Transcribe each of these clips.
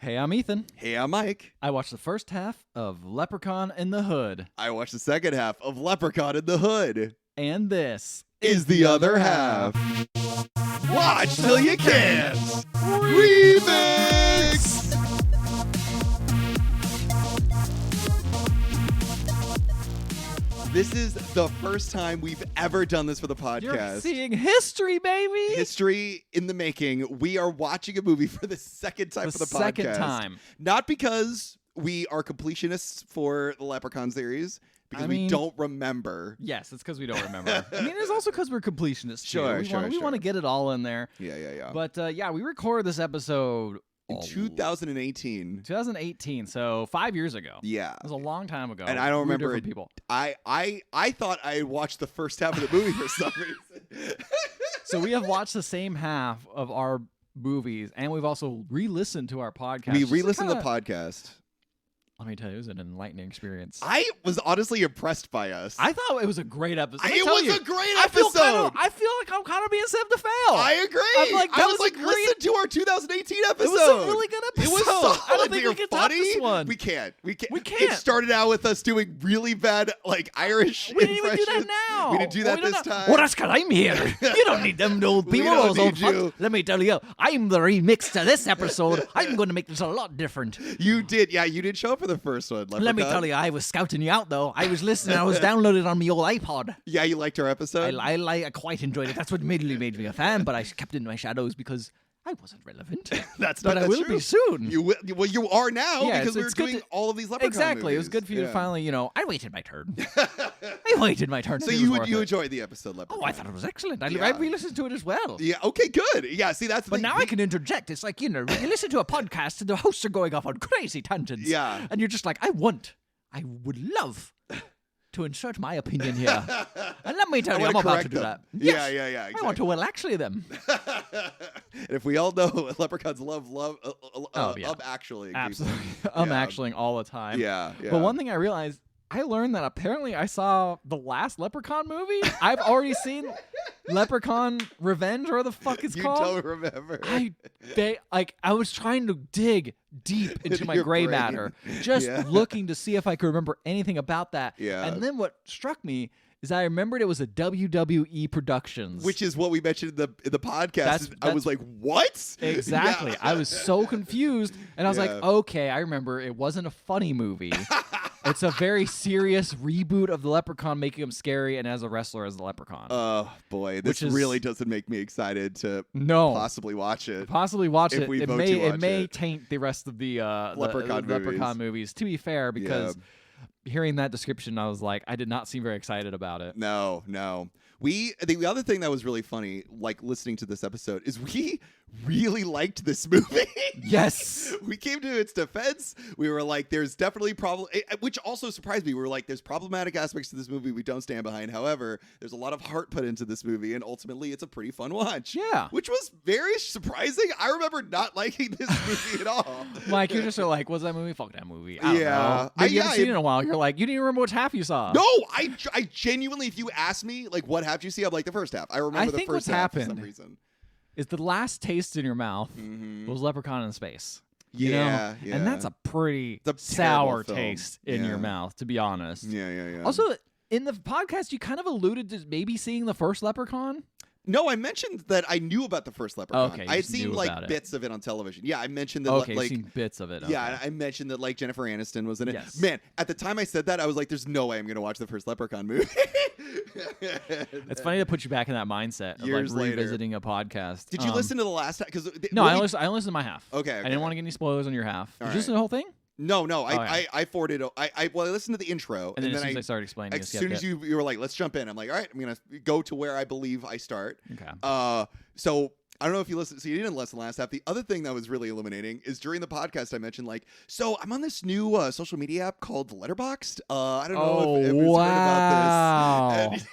Hey, I'm Ethan. Hey, I'm Mike. I watched the first half of Leprechaun in the Hood. I watched the second half of Leprechaun in the Hood. And this Is the other half. Watch till you can't. Remix! This is the first time we've ever done this for the podcast. You're seeing history, baby. History in the making. We are watching a movie for the second time for the podcast. Second time. Not because we are completionists for the Leprechaun series, because we don't remember. Yes, it's because we don't remember. I mean, it's also because we're completionists. Sure, We want to get it all in there. Yeah. But we recorded this episode in 2018. 2018, so 5 years ago. Yeah. It was a long time ago. And I don't remember it. People. I thought I had watched the first half of the movie for some reason. So we have watched the same half of our movies, and we've also re-listened to our podcast. We re-listened to the podcast. Let me tell you, it was an enlightening experience. I was honestly impressed by us. I thought it was a great episode. It was a great episode. I feel like I'm kind of being set to fail. I agree. I was like, listen to our 2018 episode. It was a really good episode. It was solid. I don't think we can top funny. this one. We can't. It started out with us doing really bad, Irish We didn't even do that now. We didn't do that this time. Well, that's because I'm here. You don't need them old people. don't Those old need you. fucks. Let me tell you, I'm the remix to this episode. I'm going to make this a lot different. You did. Yeah, you did show up for the first one. Let me tell you, I was scouting you out, though. I was listening. I was downloaded on my old iPod. Yeah, you liked our episode? I quite enjoyed it. That's what made me a fan, but I kept it in my shadows because I wasn't relevant. That's not But I will true. be soon. Well, you are now because we were good doing all of these Leprechaun Exactly. movies. It was good for you to Yeah. finally, I waited my turn. I waited my turn. So you enjoyed the episode, Leprechaun? Oh, I thought it was excellent. I Yeah. re-listened to it as well. Yeah, okay, good. Yeah, see, that's the But thing. now I can interject. It's like, you listen to a podcast and the hosts are going off on crazy tangents. Yeah. And you're just like, I would love to insert my opinion here. And let me tell you, I'm about to do that. Yes. Yeah, exactly. I want to actually them. And if we all know Leprechauns love actually. Absolutely. Yeah. Actually all the time. Yeah. But one thing I realized, I learned that apparently I saw the last Leprechaun movie. I've already seen Leprechaun Revenge, or the fuck it's called. You don't remember. I was trying to dig deep into my your gray brain. matter, just looking to see if I could remember anything about that. Yeah. And then what struck me is I remembered it was a WWE Productions. Which is what we mentioned in the podcast. I was like, what? Exactly. Yeah. I was so confused. And I was like, Yeah. okay, I remember it wasn't a funny movie. It's a very serious reboot of the Leprechaun, making him scary and as a wrestler as the Leprechaun. Oh, boy. This really doesn't make me excited to possibly watch it. Possibly watch If it. we It vote may to watch may it. taint the rest of the Leprechaun Leprechaun movies. To be fair, because hearing that description, I was like, I did not seem very excited about it. No. The other thing that was really funny, like listening to this episode, is we really liked this movie. Yes. We came to its defense. We were like, there's definitely which also surprised me. We were like, there's problematic aspects to this movie we don't stand behind. However, there's a lot of heart put into this movie, and ultimately it's a pretty fun watch. Yeah. Which was very surprising. I rember not liking this movie at all. Mike, you just are like, what's that movie? Fuck that movie. I don't know. I- You haven't yeah, seen it in a while. You're like, you didn't even remember which half you saw. No, I genuinely, if you ask me, like, what half did you see? I'm like, the first half. I remember the think first what's half for some happened reason. Is the last taste in your mouth was Leprechaun in Space. You know? Yeah. And that's a pretty It's a sour terrible film. taste in your mouth, to be honest. Yeah. Also, in the podcast, you kind of alluded to maybe seeing the first Leprechaun. No, I mentioned that I knew about the first Leprechaun. Okay, you I had just seen knew like about it. bits of it on television. Yeah, I mentioned that. Okay, like, you've seen bits of it. yeah, okay. I mentioned that like Jennifer Aniston was in it. Yes. Man, at the time I said that, I was like, "There's no way I'm going to watch the first Leprechaun movie." It's funny to put you back in that mindset of Years like later. revisiting a podcast. Did you listen to the last time? Because No, I only listened to my half. Okay, I didn't want to get any spoilers on your half. All Did you listen to the whole thing? No, Okay. I forwarded. I listened to the intro, And then as then soon as I started explaining, as soon as you were like, "Let's jump in," I'm like, "All right, I'm gonna go to where I believe I start." Okay. So I don't know if you listened. So you didn't listen last half. The other thing that was really illuminating is during the podcast I mentioned like, so I'm on this new social media app called Letterboxd. I don't know if you've heard about this. And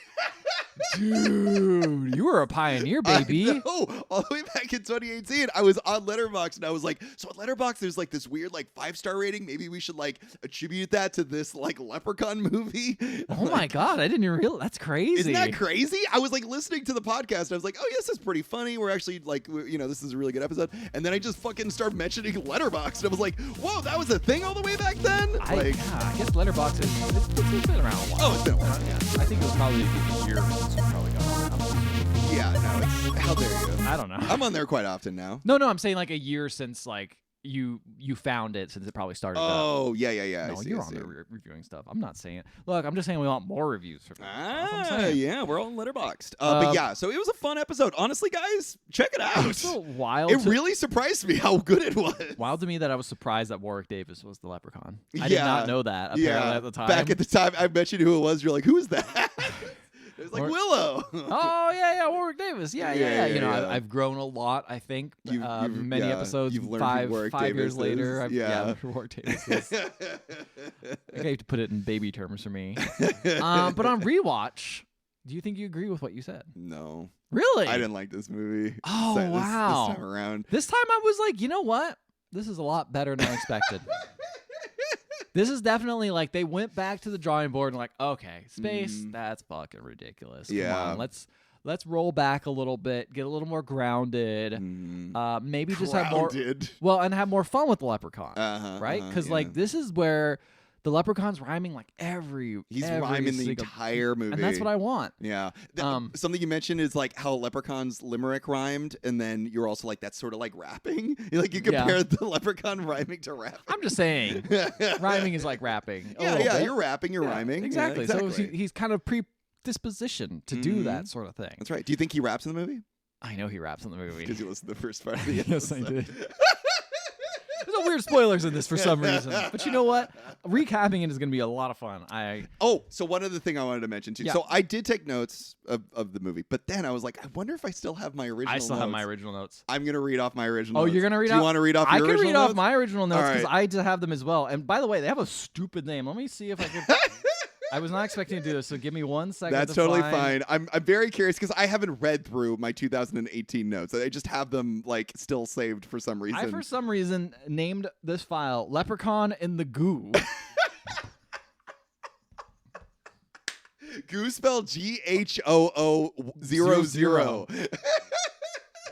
Dude, you were a pioneer, baby. I know. All the way back in 2018, I was on Letterboxd and I was like, so on Letterboxd, there's like this weird like 5-star rating. Maybe we should like attribute that to this like Leprechaun movie. Oh my God, I didn't even realize. That's crazy. Isn't that crazy? I was like listening to the podcast. And I was like, oh yes, that's pretty funny. We're actually like, this is a really good episode. And then I just fucking started mentioning Letterboxd. And I was like, whoa, that was a thing all the way back then. I guess Letterboxd it's been around a while. Oh, it's been a while. Yeah. I think it was probably a year since we probably got on. Yeah, no, it's how dare you? I don't know. I'm on there quite often now. No, I'm saying like a year since like you found it, since it probably started. Oh, yeah. No, you're on there reviewing stuff. I'm not saying it. Look, I'm just saying we want more reviews from you. Yeah, we're all Letterboxd. But yeah, so it was a fun episode. Honestly, guys, check it out. It's so wild. It really surprised me how good it was. Wild to me that I was surprised that Warwick Davis was the Leprechaun. I did not know that. Apparently at the time. Back at the time, I mentioned who it was. You're like, who is that? It was like Willow. Oh yeah, Warwick Davis. Yeah. You know, yeah. I've grown a lot. I think many yeah, episodes. you've learned who 5 years Davis later. is. Yeah, Warwick Davis. Is. I think I have to put it in baby terms for me. But on rewatch, do you think you agree with what you said? No. Really? I didn't like this movie. Oh wow. This time around. This time I was like, you know what? This is a lot better than I expected. This is definitely like they went back to the drawing board and like, okay, space, that's fucking ridiculous. Yeah. Come on, let's roll back a little bit, get a little more grounded. Maybe just have more and have more fun with the Leprechaun. Right? Because like this is where the Leprechaun's rhyming like he's rhyming the entire movie, and that's what I want. Yeah. Something you mentioned is like how Leprechaun's limerick rhymed, and then you're also like that's sort of like rapping. Like you compare the Leprechaun rhyming to rapping. I'm just saying, rhyming is like rapping. Yeah. You're rapping, you're rhyming. Exactly. Yeah, exactly. So he's kind of predispositioned to do that sort of thing. That's right. Do you think he raps in the movie? I know he raps in the movie because you listened to the first part of the episode. Yes, I did. There's no weird spoilers in this for some reason. But you know what? Recapping it is going to be a lot of fun. So one other thing I wanted to mention too. Yeah. So I did take notes of the movie, but then I was like, I wonder if I still have my original notes. I still have my original notes. I'm going to read off my original notes. You're going to read off? Do you want to read off your original notes? I can read off my original notes because I did have them as well. And by the way, they have a stupid name. Let me see if I can... I was not expecting to do this, so give me 1 second. That's totally fine. I'm very curious because I haven't read through my 2018 notes. I just have them like still saved for some reason. I, for some reason, named this file Leprechaun in the Goo. Goo spelled GHOO00.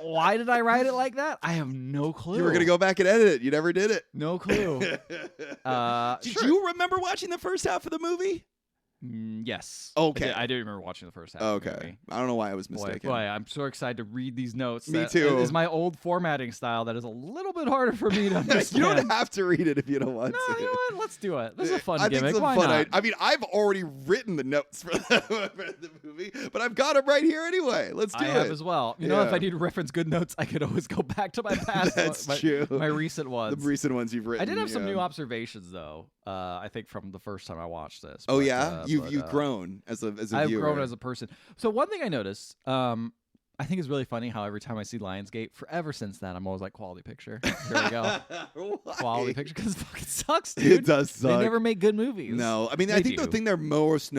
Why did I write it like that? I have no clue. You were going to go back and edit it. You never did it. No clue. Did you remember watching the first half of the movie? Yes. Okay. I do remember watching the first half. Okay. Of the movie. I don't know why I was mistaken. Boy, I'm so excited to read these notes. Me too. It is my old formatting style that is a little bit harder for me to understand. You don't have to read it if you don't want to. No, you know what? Let's do it. This is a fun I gimmick. Think Why fun not? I mean, I've already written the notes for the movie, but I've got them right here anyway. Let's do it. I have as well. You know, if I need to reference good notes, I could always go back to my past. That's true. My recent ones. The recent ones you've written. I did have some new observations though. I think from the first time I watched this. Oh yeah, you've grown as a viewer. I've grown as a person. So one thing I noticed, I think it's really funny how every time I see Lionsgate, forever since then, I'm always like, quality picture. Here we go. Quality picture, because it fucking sucks, dude. It does suck. They never make good movies. No, I mean, I think the thing they're most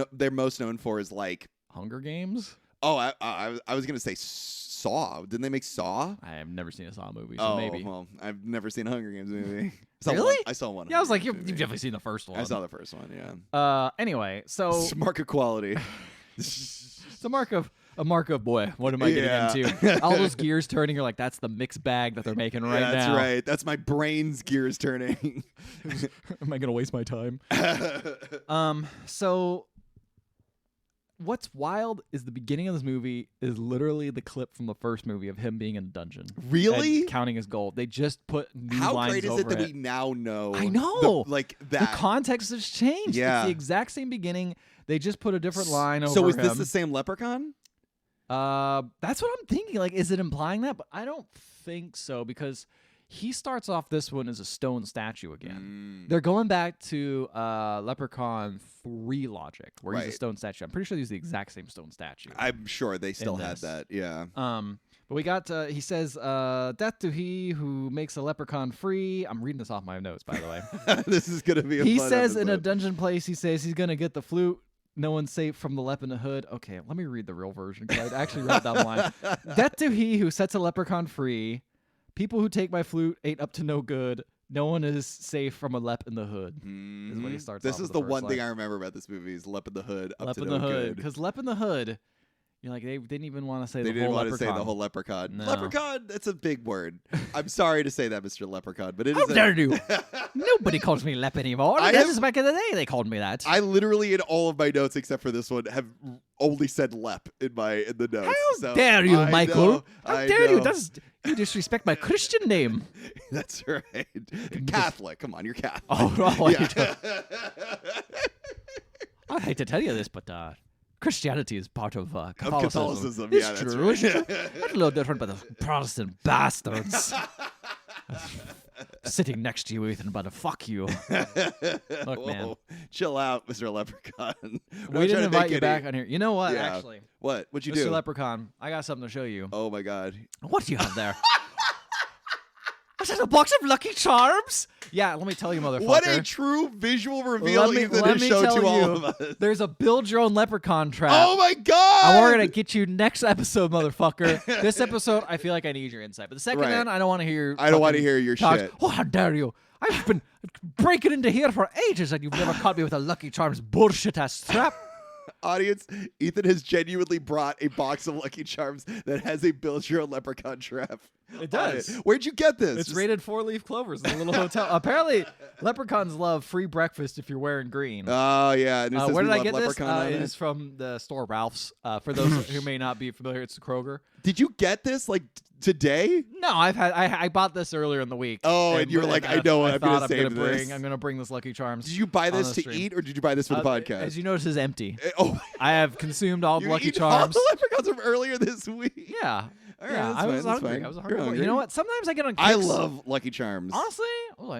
known for is like Hunger Games. Oh, I was gonna say Saw. Didn't they make Saw? I have never seen a Saw movie, so maybe. Well, I've never seen a Hunger Games movie. Really? I saw one. Yeah, I was like, you've definitely seen the first one. I saw the first one. Yeah. Anyway, so it's a mark of quality. It's a mark of boy. What am I getting into? All those gears turning. You're like, that's the mixed bag that they're making right now. That's right. That's my brain's gears turning. Am I gonna waste my time? So what's wild is the beginning of this movie is literally the clip from the first movie of him being in a dungeon. Really? And counting his gold. They just put new How lines great is over it that we now know? I know. That. The context has changed. Yeah. It's the exact same beginning. They just put a different line over So is him. this the same Leprechaun? That's what I'm thinking. Like, is it implying that? But I don't think so, because he starts off this one as a stone statue again. They're going back to Leprechaun 3 logic, where he's a stone statue. I'm pretty sure he's the exact same stone statue. I'm sure they still had that, yeah. But we got, he says, death to he who makes a leprechaun free. I'm reading this off my notes, by the way. This is going to be a He fun says episode. in a dungeon place, he says he's going to get the flute. No one's safe from the lep in the hood. Okay, let me read the real version because I actually wrote down the line. Death to he who sets a leprechaun free. People who take my flute ain't up to no good. No one is safe from a lep in the hood. Is what he starts. This off is with the first one line. thing I remember about this movie is lep in the hood. Up Lep to in no the hood, good. because lep in the hood. You're like they didn't even want to say They the didn't whole want to leprechaun. say the whole leprechaun. No. Leprechaun, that's a big word. I'm sorry to say that, Mr. Leprechaun, but it is. How dare you? Nobody calls me lep anymore. This is back in the day they called me that. I literally, in all of my notes except for this one, have only said lep in the notes. How dare you, Michael? How dare you? Know. You disrespect my Christian name. That's right. Catholic. Come on, you're Catholic. Oh, yeah. I hate to tell you this, but Christianity is part of Catholicism. Catholicism. It's Yeah, that's true. right. It's true. That's a little different, but the Protestant bastards sitting next to you, Ethan. But fuck you. Look, man. Chill out, Mr. Leprechaun. We didn't invite you back on here. You know what? Yeah. Actually, what'd you Mr. do? Leprechaun, I got something to show you. Oh my God. What do you have there? Is that a box of Lucky Charms? Yeah, let me tell you, motherfucker. What a true visual reveal Ethan has shown to all of us. There's a build your own leprechaun trap. Oh my God! And we're gonna get you next episode, motherfucker. This episode, I feel like I need your insight. But the second one, I don't want to hear. I don't want to hear your shit. Oh, how dare you! I've been breaking into here for ages, and you've never caught me with a Lucky Charms bullshit ass trap. Audience, Ethan has genuinely brought a box of Lucky Charms that has a build your own leprechaun trap. It does. Where'd you get this? It's rated 4-leaf clovers in a little hotel. Apparently, leprechauns love free breakfast if you're wearing green. Oh yeah. And it says Where we did I love get this? Leprechaun on It it. is from the store Ralph's. For those who may not be familiar, it's Kroger. Did you get this like today? No, I bought this earlier in the week. Oh, and you were like, I know what I'm gonna save this. I'm gonna bring this Lucky Charms. Did you buy this the to stream. eat or did you buy this for the podcast? As you notice, it's empty. Oh, I have consumed all the you Lucky eat all Charms. the leprechauns from earlier this week. Yeah. All right, Yeah, that's I fine, was that's hungry. fine. I was You're hungry. hungry. You know what? Sometimes I get on kicks. I love Lucky Charms. Honestly,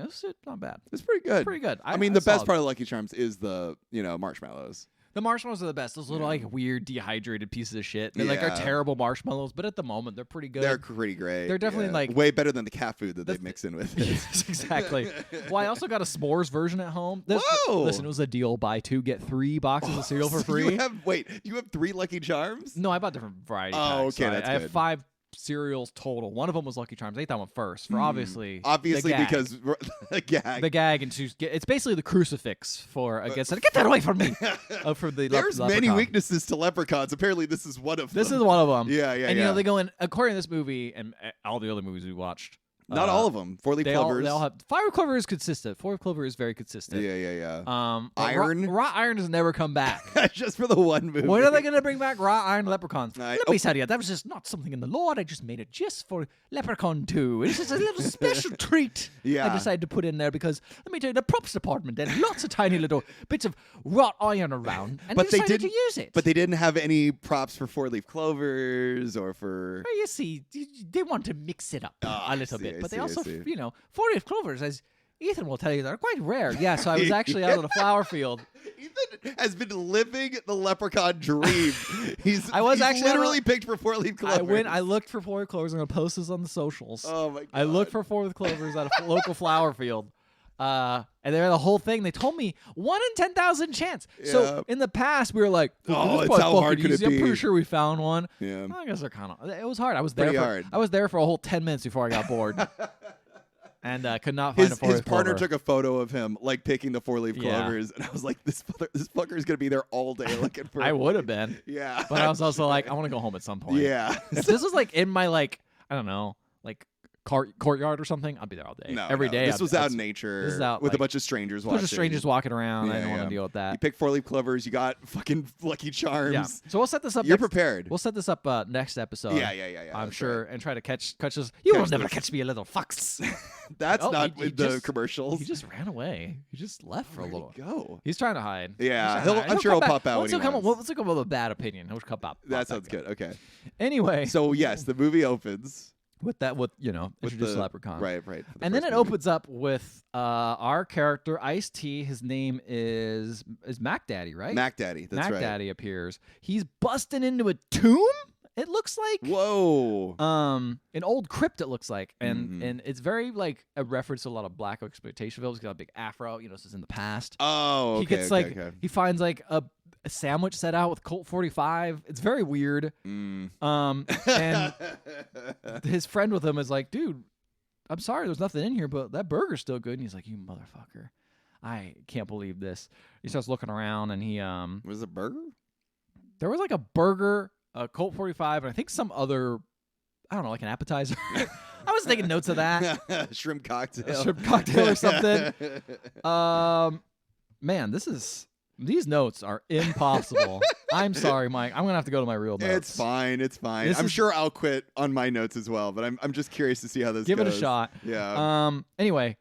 this is not bad. It's pretty good. Pretty good. I mean, the best part of Lucky Charms is the marshmallows. The marshmallows are the best. Those little like weird dehydrated pieces of shit. They like are terrible marshmallows, but at the moment they're pretty good. They're pretty great. They're definitely like way better than the cat food that they mix in with. Yes, exactly. Well, I also got a s'mores version at home. Whoa! Listen, it was a deal. Buy 2 get 3 boxes of cereal for free. You have 3 Lucky Charms? No, I bought different variety Oh, packs. okay, So that's I have good. 5 cereals total. One of them was Lucky Charms. I ate that one first for obviously the gag. because the gag. The gag and it's basically the crucifix for against it. Get that away from me. For the There's many leprechaun. weaknesses to leprechauns. Apparently, this is one of them. This is one of them. Yeah, And you know they go in according to this movie and all the other movies we watched. Not all of them. 4-leaf clovers. They all have 5 clover is consistent. 4 clover is very consistent. Yeah. Iron. Raw iron has never come back. Just for the one movie. When are they going to bring back raw iron leprechauns? I- Let me tell you, that was just not something in the Lord. I just made it just for Leprechaun 2. It's just a little special treat Yeah. I decided to put in there because, let me tell you, the props department had lots of tiny little bits of wrought iron around, and But they they decided didn't to use it. But they didn't have any props for 4-leaf clovers or for. Well, you see, they want to mix it up a little bit, but they also, see. 4-leaf clovers, as Ethan will tell you, they're quite rare. Yeah, so I was actually out of the flower field. Ethan has been living the leprechaun dream. He's actually literally picked for 4-leaf clovers. I looked for 4-leaf clovers. I'm going to post this on the socials. Oh my god. I looked for 4-leaf clovers at a local flower field. And they're the whole thing. They told me 1 in 10,000 chance. Yeah. So in the past, we were like, Oh, this it's is how probably hard fucking could it easy. I'm be? pretty sure we found one. Yeah. I guess they're kind of. It was hard. I was there. Pretty For, hard. I was there for a whole 10 minutes before I got bored. And could not find a 4-leaf His partner clover. took a photo of him like picking the 4-leaf Yeah. clovers, and I was like, "This fucker is gonna be there all day looking for." I would have been. Yeah, But I was also like, I want to go home at some point. yeah. If this was like in my I don't know, courtyard or something, I'd be there all day. No, Every no. day. This was out in nature. this is out, with a like, bunch of strangers A watching. bunch of strangers walking around. I Yeah, didn't want yeah. to deal with that. You pick 4-leaf clovers. You got fucking Lucky Charms. Yeah. So we'll set this up. You're next, prepared. We'll set this up next episode. Yeah. I'm that's sure, right. and try to catch us. You will Catch never this. catch me, you little fox. That's Oh, not he with the just- commercials. He just ran away. He just left for a Where'd little. he go? He's trying to hide. Yeah, He's trying to hide. I'm sure come he'll back. pop out Once when he'll he come wants. Let's come up with a bad opinion. He'll come up. That sounds good. Okay. Anyway, So yes, the movie opens with with introduce the Leprechaun. Right. For the And then first it movie. opens up with our character Ice-T. His name is Mac Daddy, right? Mac Daddy. That's Mac right. Daddy appears. He's busting into a tomb. It looks like Whoa. an old crypt. It looks like, and Mhm. and it's very like a reference to a lot of black exploitation films. He's got a big afro. This is in the past. Oh, okay. He gets okay. he finds like a sandwich set out with Colt 45. It's very weird. And his friend with him is like, dude, I'm sorry, there's nothing in here, but that burger's still good. And he's like, you motherfucker, I can't believe this. He starts looking around, and he was it a burger? There was like a burger, a Colt 45, and I think some other, I don't know, like an appetizer. I was taking notes of that. Shrimp cocktail. A shrimp cocktail or something. Man, these notes are impossible. I'm sorry, Mike. I'm gonna have to go to my real notes. It's fine. It's fine. I'm sure I'll quit on my notes as well, but I'm just curious to see how this goes. Give it a shot. Yeah. Anyway,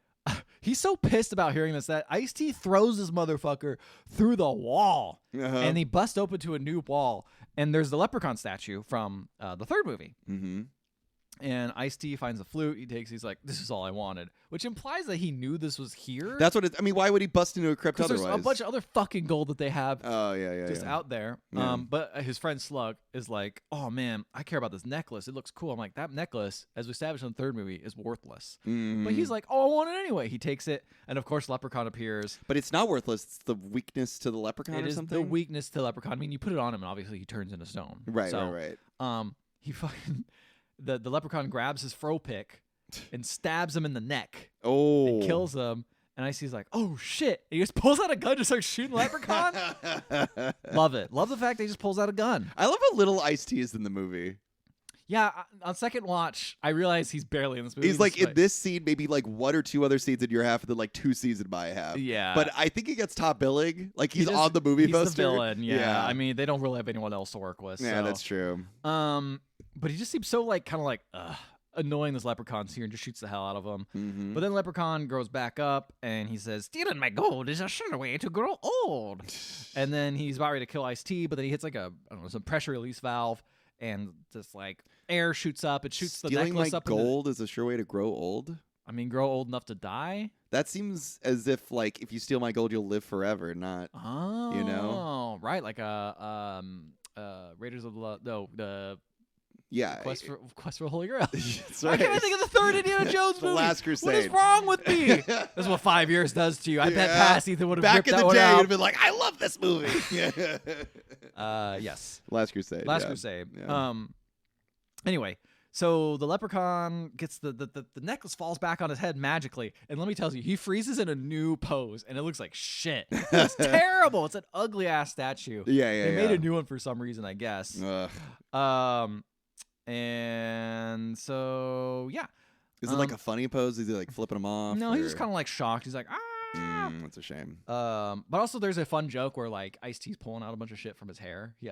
he's so pissed about hearing this that Ice-T throws this motherfucker through the wall, and he busts open to a new wall. And there's the Leprechaun statue from the third movie. Mm-hmm. And Ice-T finds a flute. He's like, this is all I wanted. Which implies that he knew this was here. That's what I mean, why would he bust into a crypt otherwise? There's a bunch of other fucking gold that they have just out there. Yeah. But his friend Slug is like, oh, man, I care about this necklace. It looks cool. I'm like, that necklace, as we established in the third movie, is worthless. Mm-hmm. But he's like, oh, I want it anyway. He takes it. And, of course, Leprechaun appears. But it's not worthless. It's the weakness to the Leprechaun or something? It is the weakness to Leprechaun. I mean, you put it on him, and obviously he turns into stone. Right. He fucking... The Leprechaun grabs his fro pick and stabs him in the neck. Oh. And kills him. And Ice-T's like, oh, shit. And he just pulls out a gun to start shooting Leprechaun. Love it. Love the fact that he just pulls out a gun. I love how little Ice-T is in the movie. Yeah, on second watch, I realize he's barely in this movie. He's like in this scene, maybe like one or two other scenes in your half, and then like 2 scenes in my half. Yeah. But I think he gets top billing. Like he's on the movie poster. He's the villain, yeah. I mean, they don't really have anyone else to work with. Yeah, so. that's true. But he just seems so like kind of like annoying this Leprechaun's here and just shoots the hell out of him. Mm-hmm. But then Leprechaun grows back up and he says, stealing my gold is a sure way to grow old. And then he's about ready to kill Ice-T, but then he hits like some pressure release valve and just like air shoots up. It shoots the necklace up. Stealing my gold is a sure way to grow old? I mean, grow old enough to die? That seems as if like if you steal my gold, you'll live forever, not, you know? Right, like Raiders of the... Yeah, Quest for the Holy Grail. That's Why right. can't I think of the third Indiana Jones movie? The Last Crusade. What is wrong with me? This is what 5 years does to you. I bet Pass Ethan would have back ripped in that the one day. out. You'd have been like, I love this movie. Yes. Last Crusade. Last Crusade. Yeah. Anyway, so the Leprechaun gets the necklace falls back on his head magically, and let me tell you, he freezes in a new pose, and it looks like shit. It's terrible. It's an ugly ass statue. They made a new one for some reason, I guess. And so, yeah. Is it like a funny pose? Is he like flipping him off? No, he's just kind of like shocked. He's like, that's a shame. But also there's a fun joke where like Ice-T's pulling out a bunch of shit from his hair. He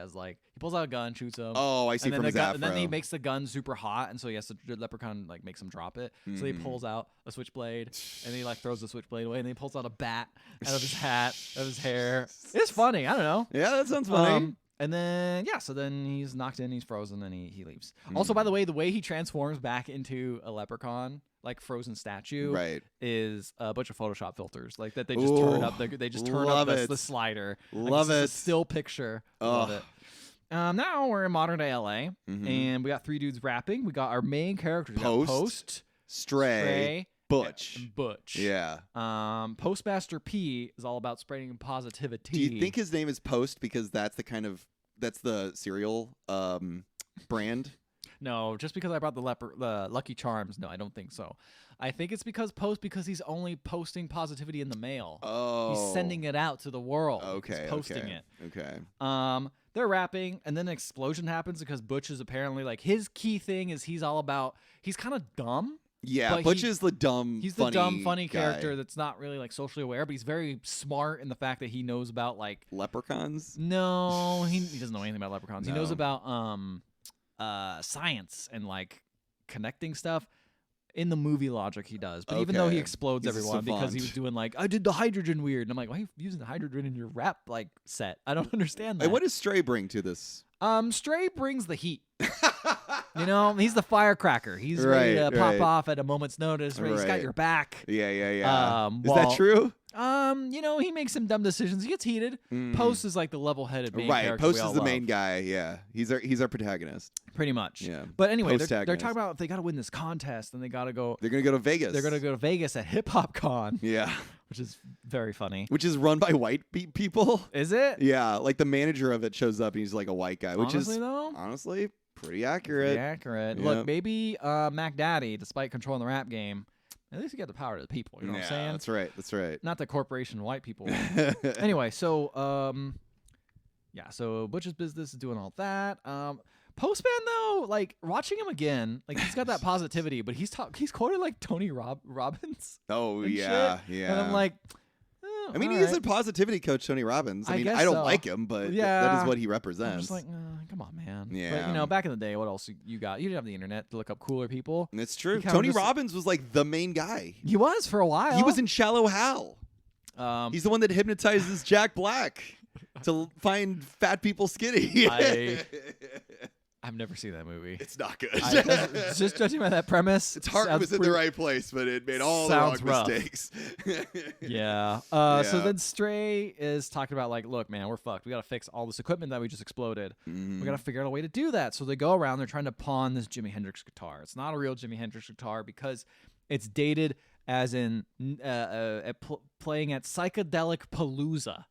pulls out a gun, shoots him. Oh, I see, from his afro. And then he makes the gun super hot, and so he has to, the Leprechaun like makes him drop it. So he pulls out a switchblade, and he like throws the switchblade away, and then he pulls out a bat out of his hat, out of his hair. It's funny. I don't know. Yeah, that sounds funny. And then, so then he's knocked in, he's frozen, then he leaves. Also, by the way he transforms back into a leprechaun, like frozen statue, is a bunch of Photoshop filters, like that they just turn up. They just turn up the slider. Love it. A still picture. Love it. Now we're in modern day LA, and we got 3 dudes rapping. We got our main characters. Post, Stray, Butch. Yeah. Postmaster P is all about spreading positivity. Do you think his name is Post because that's the cereal brand? No, just because I brought the Lucky Charms. No, I don't think so. I think it's because he's only posting positivity in the mail. Oh. He's sending it out to the world. Okay. He's posting it. Okay. They're rapping, and then an explosion happens because Butch is apparently like his key thing is he's kind of dumb. Yeah, Butch is the dumb, he's funny the dumb, funny guy. character that's not really like socially aware, but he's very smart in the fact that he knows about like leprechauns. No, he doesn't know anything about leprechauns. No. He knows about science and like connecting stuff. In the movie logic, he does, but even though he explodes everyone because he was doing like, I did the hydrogen weird, and I'm like, why are you using the hydrogen in your rap like set? I don't understand that. Hey, what does Stray bring to this? Stray brings the heat. You know, he's the firecracker. He's ready to pop off at a moment's notice. Right? He's got your back. Yeah. Is that true? You know, he makes some dumb decisions. He gets heated. Post is like the level-headed main character. Post is the main guy. Yeah, he's our protagonist. Pretty much. Yeah. But anyway, they're talking about they got to win this contest and they got to go. They're gonna go to Vegas. They're gonna go to Vegas at Hip Hop Con. Yeah. which is very funny. Which is run by white people. Is it? Yeah, like the manager of it shows up and he's like a white guy, which Honestly, is though? honestly pretty accurate. Pretty accurate. Yep. Look, maybe Mac Daddy, despite controlling the rap game, at least he got the power to the people. You know what I'm saying? That's right. That's right. Not the corporation white people. Anyway, so yeah, so Butch's business is doing all that. Postman though, like watching him again, like he's got that positivity, but he's quoted like Tony Robbins. Oh and yeah, shit. yeah. And I'm like, I mean, all he's right. a positivity coach, Tony Robbins. I mean, guess I don't so. like him, but Yeah. that is what he I'm represents. just like, come on, man. Yeah. But back in the day, what else you got? You didn't have the internet to look up cooler people. And it's true. kinda Tony just- Robbins was like the main guy. He was for a while. He was in Shallow Hal. Um, He's the one that hypnotizes Jack Black to find fat people skinny. I've never seen that movie. It's not good. Just judging by that premise, Its heart sounds was in the right place, but it made all the wrong sounds rough. mistakes. Yeah. Yeah. So then Stray is talking about like, look, man, we're fucked. We got to fix all this equipment that we just exploded. Mhm. We got to figure out a way to do that. So they go around. They're trying to pawn this Jimi Hendrix guitar. It's not a real Jimi Hendrix guitar because it's dated as in playing at Psychedelic Palooza,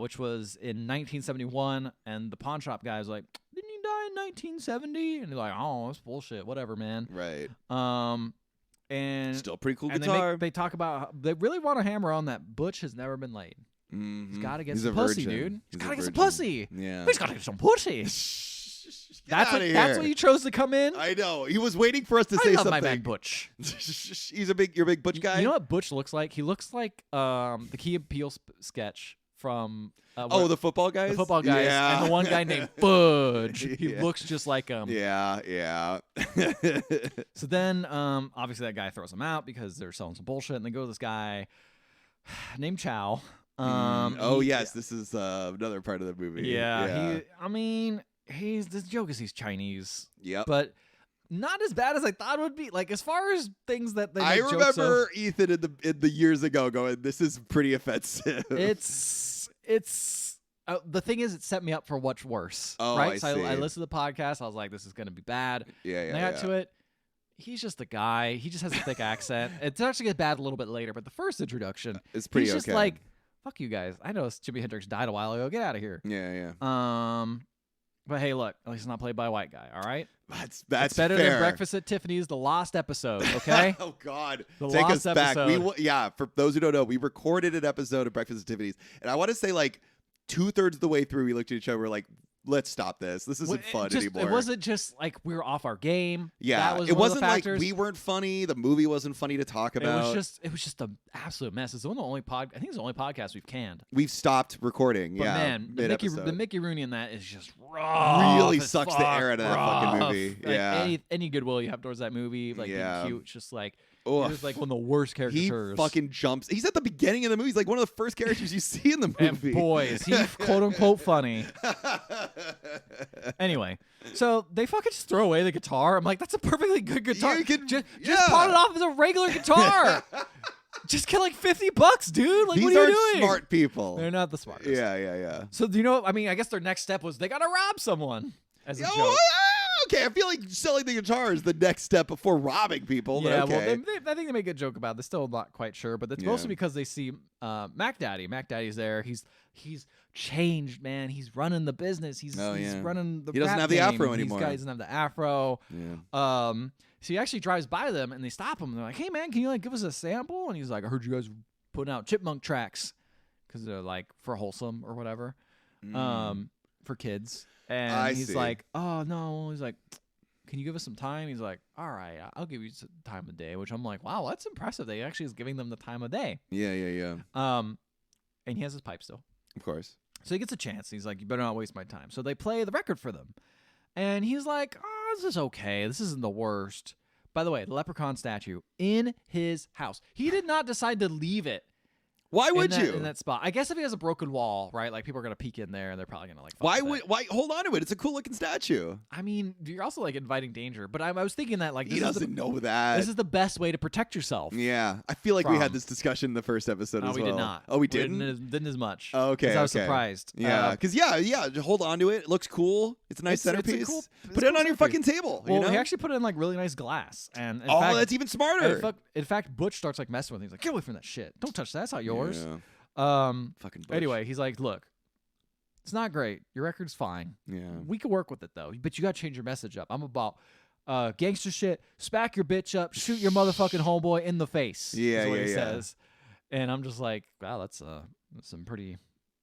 which was in 1971. And the pawn shop guy was like, didn't he die in 1970? And they're like, oh, that's bullshit. Whatever, man. Right. And Still pretty cool and guitar. they talk about how they really want to hammer on that Butch has never been laid. He's got to get some pussy, dude. He's got to get some pussy. Yeah. He's got to get some pussy. That's That's what you chose to come in. I know. He was waiting for us to I say love something. my man Butch. You're a big Butch guy. You know what Butch looks like? He looks like the Key and Peele sketch from the football guys. the football guys, Yeah. and the one guy named Budge. He Yeah. looks just like him. Yeah. So then, obviously, that guy throws him out because they're selling some bullshit, and they go to this guy named Chow. Yes, this is another part of the movie. Yeah. The joke is he's Chinese, Yep. but not as bad as I thought it would be. Like as far as things that they I make jokes remember Ethan in the years ago going, "This is pretty offensive." of, it's the thing is, it set me up for what's worse. Oh, right? I So see. I listened to the podcast. I was like, this is gonna be bad. Yeah. And I got to it. He's just a guy. He just has a thick accent. It actually gets bad a little bit later, but the first introduction, It's pretty he's just okay. like, "Fuck you guys. I know Jimi Hendrix died a while ago. Get out of here." Yeah. But hey, look, at least it's not played by a white guy. All right, That's it's better fair. than Breakfast at Tiffany's, the lost episode. Okay, Oh God, The take lost us back. episode. For those who don't know, we recorded an episode of Breakfast at Tiffany's, and I want to say like 2/3 of the way through, we looked at each other, we're like, "Let's stop this. This isn't fun anymore." It wasn't just like we were off our game. Yeah, that was it one wasn't of the like factors. we weren't funny. The movie wasn't funny to talk about. It was just an absolute mess. It's one of the only I think it's the only podcast we've canned. We've stopped recording. But yeah, man, mid-episode. the Mickey Rooney in that is just rough. Really as sucks the fuck, air out of that fucking rough. movie. Like, Yeah. any goodwill you have towards that movie, like Yeah. being cute, it's just like Ugh. he was like one of the worst He caricatures. fucking jumps. He's at the beginning of the movie. He's like one of the first characters you see in the movie. and boy, is he quote unquote funny. Anyway, so they fucking just throw away the guitar. I'm like, that's a perfectly good guitar. You can- just yeah. pawn it off as a regular guitar. Just get like $50, dude. Like, These what are aren't you doing? smart people. They're not the smartest. Yeah. So do you know? I mean, I guess their next step was they gotta rob someone as a Oh, joke. okay, I feel like selling the guitar is the next step before robbing people. Yeah, but okay. well, I think they make a joke about it. They're still not quite sure, but it's Yeah. mostly because they see Mac Daddy. Mac Daddy's there. He's changed, man. He's running the business. He's yeah. running the. He doesn't rap have the game. afro anymore. He doesn't have the afro. Yeah. So he actually drives by them and they stop him. And they're like, "Hey, man, can you like give us a sample?" And he's like, "I heard you guys putting out chipmunk tracks because they're like for wholesome or whatever, for kids." And I he's see. like, "Oh no," he's like, "Can you give us some time?" He's like, "All right, I'll give you some time of day," which I'm like, wow, that's impressive. They actually is giving them the time of day. Yeah. And he has his pipe still. Of course. So he gets a chance. He's like, "You better not waste my time." So they play the record for them. And he's like, "Oh, this is okay. This isn't the worst." By the way, the Leprechaun statue in his house. He did not decide to leave it Why would you? In that spot? I guess if he has a broken wall, right? Like people are gonna peek in there and they're probably gonna like. Fuck Why with would? it. Why hold on to it? It's a cool looking statue. I mean, you're also like inviting danger. But I was thinking that like He doesn't know that. This is the best way to protect yourself. Yeah, I feel like we had this discussion in the first episode as well. We did not. Oh, we didn't. Didn't as much. Oh, okay. I was surprised. Yeah, because hold on to it. It looks cool. It's a nice centerpiece. Put it on your fucking table. Well, you know? he actually put it in like really nice glass, and in oh, fact, that's even smarter. In fact, Butch starts like messing with him. He's like, "Get away from that shit! Don't touch that. That's not yours." Yeah. Fucking Butch. Anyway, he's like, "Look, it's not great. Your record's fine. Yeah, we can work with it though, but you got to change your message up. I'm about gangster shit. Smack your bitch up. Shoot your motherfucking homeboy in the face." Yeah, is what he says. And I'm just like, wow, that's some pretty.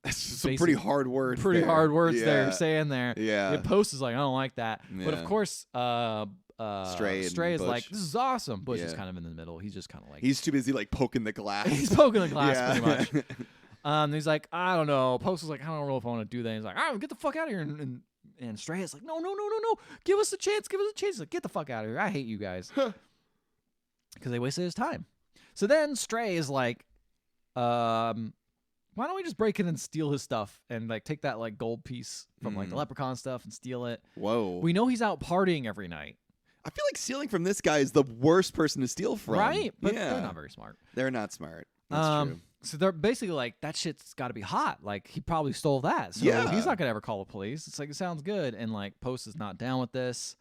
That's some pretty hard words. Pretty hard words there you're saying there. Yeah. The Post is like, I don't like that. Yeah. But of course, Stray is Butch. like, this is awesome. Butch is kind of in the middle. He's just kind of like he's too busy like poking the glass. He's poking the glass pretty much. He's like, I don't know. Post is like, I don't know if I want to do that. He's like, all right, get the fuck out of here. And Stray is like, no. Give us a chance. He's like, get the fuck out of here. I hate you guys. Because they wasted his time. So then Stray is like, why don't we just break in and steal his stuff and like take that like gold piece from like the Leprechaun stuff and steal it? Whoa. We know he's out partying every night. I feel like stealing from this guy is the worst person to steal from. Right? But they're not very smart. They're not smart. That's true. So they're basically like, that shit's got to be hot. Like, he probably stole that. So he's not going to ever call the police. It's like, it sounds good. And like, Post is not down with this.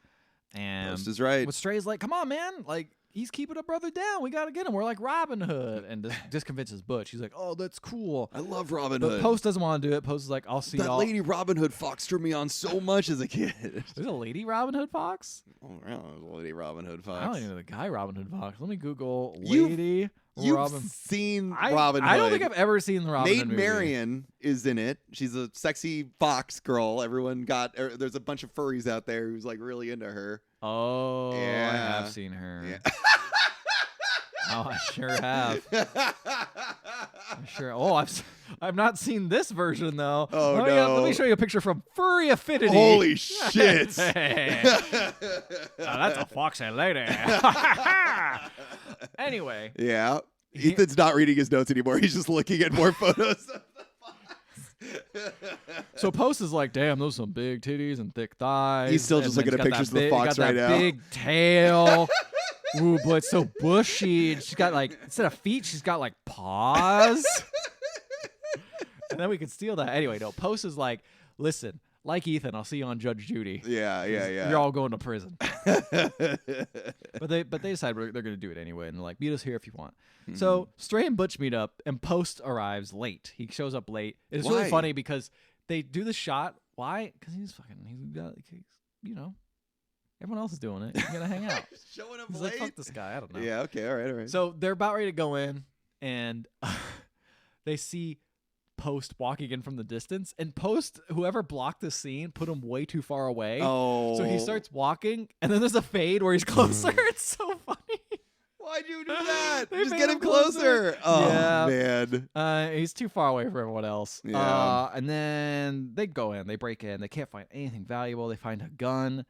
And Post is right. But Stray's like, come on, man. Like, he's keeping a brother down. We got to get him. We're like Robin Hood. And this convinces Butch. He's like, oh, that's cool. I love Robin But Hood. Post doesn't want to do it. Post is like, I'll see y'all. That lady Robin Hood Fox turned me on so much as a kid. There's a lady Robin Hood Fox? Oh, I don't know, lady Robin Hood Fox. I don't even know the guy Robin Hood Fox. Let me Google You've Robin. seen Robin Hood. I don't think I've ever seen the Robin Hood movie. Maid Marian is in it. She's a sexy fox girl. Everyone there's a bunch of furries out there who's like really into her. Oh, yeah. I have seen her. Yeah. Oh, I sure have. I'm sure. Oh, I've not seen this version though. Oh no! Let me show you a picture from Furry Affinity. Holy shit! Hey. That's a foxy lady. Anyway. Yeah. Ethan's not reading his notes anymore. He's just looking at more photos of the fox. So Post is like, damn, those are some big titties and thick thighs. He's still just looking at pictures of the fox right now. Big tail. Ooh, but it's so bushy. And she's got like, instead of feet, she's got like paws. And then we could steal that. Anyway, no, Post is like, listen, like Ethan, I'll see you on Judge Judy. Yeah. You're all going to prison. but they decide they're going to do it anyway. And they're like, meet us here if you want. Mm-hmm. So Stray and Butch meet up, and Post arrives late. He shows up late. It's really funny because they do the shot. Why? Because he's everyone else is doing it. He's going to hang out. Showing up he's late? like, fuck this guy. I don't know. Yeah, okay, all right. So they're about ready to go in, and they see Post walking in from the distance. And Post, whoever blocked the scene, put him way too far away. Oh. So he starts walking, and then there's a fade where he's closer. It's so funny. Why'd you do that? They Just made get him closer. Oh, yeah. man. He's too far away from everyone else. Yeah. And then they go in. They break in. They can't find anything valuable. They find a gun.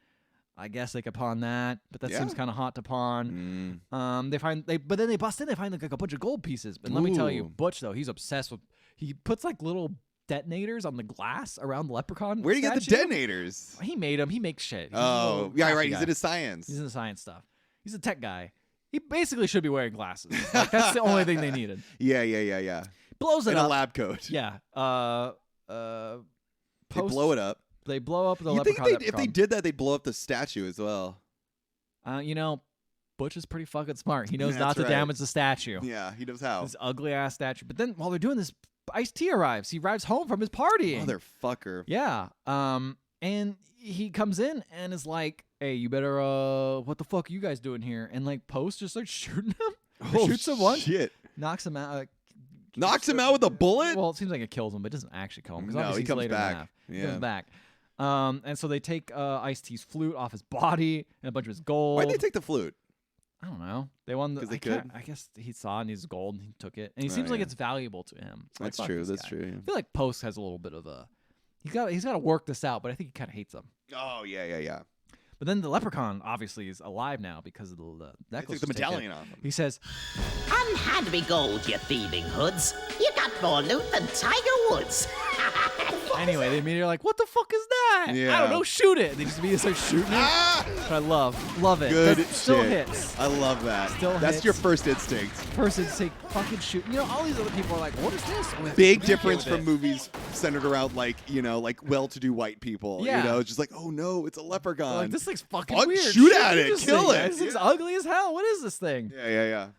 I guess they could pawn that, but that seems kind of hot to pawn. But then they bust in. They find like a bunch of gold pieces. And let me tell you, Butch though, he's obsessed with. He puts like little detonators on the glass around the Leprechaun. Where do you get the detonators? He made them. He makes shit. Oh, yeah, right. Guy. He's into science. He's into science stuff. He's a tech guy. He basically should be wearing glasses. Like, that's the only thing they needed. Yeah. Blows it in up. a lab coat. Yeah. They blow it up. They blow up the You Leprechaun. think if they did that, they'd blow up the statue as well? Butch is pretty fucking smart. He knows That's not to right. damage the statue. Yeah, he knows how. This ugly ass statue. But then while they're doing this, Ice-T arrives. He arrives home from his party. Motherfucker. Yeah. And he comes in and is like, "Hey, you better what the fuck are you guys doing here?" And like Post just starts shooting him. Shoots him once. Shit. Knocks him out. Knocks him out with a bullet? Well, it seems like it kills him, but it doesn't actually kill him. No, he comes back. He comes back. And so they take Ice-T's flute off his body and a bunch of his gold. Why'd they take the flute? I don't know. They won because they could. I guess he saw it and he's gold and he took it, and he seems like it's valuable to him. That's true. That's true. Yeah. I feel like Post has a little bit of a. He's got to work this out, but I think he kind of hates him. Oh yeah. But then the leprechaun obviously is alive now because of the They necklace. took the was taken. medallion off him. He says, Unhand me gold, you thieving hoods. You got more loot than Tiger Woods. anyway, they immediately are like, what the fuck is that? I Yeah. don't know, shoot it. They just immediately start shooting it. Ah! Which I love it. Good That still shit. hits. I love that. Still That's hits. your first instinct. Person to say fucking shoot. You know, all these other people are like, what is this? I'm like, Big "I'm okay difference with from it." movies centered around like well-to-do white people. Yeah. You know, it's just like, oh no, it's a leprechaun. Like, this thing's fucking Fuck, weird. shoot at it. this Kill thing. it. This thing's Yeah. ugly as hell. What is this thing? Yeah.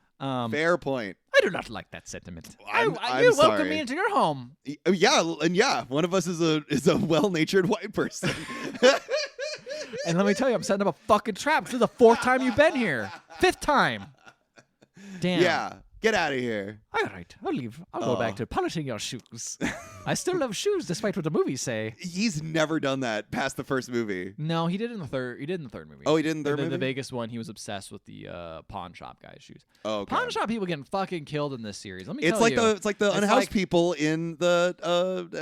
Fair point. I do not like that sentiment. I'm you welcome sorry. me into your home. Yeah, one of us is a well-natured white person. And let me tell you, I'm setting up a fucking trap. This is the 4th time you've been here. 5th time. Damn. Yeah, get out of here. All right, I'll leave. I'll go back to polishing your shoes. I still love shoes, despite what the movies say. He's never done that past the first movie. No, he did in the third. He did in the third movie. Oh, he did in the third The movie? Vegas one, he was obsessed with the pawn shop guy's shoes. Oh, okay. Pawn shop people getting fucking killed in this series. Let me It's tell like you. the It's unhoused like- people in the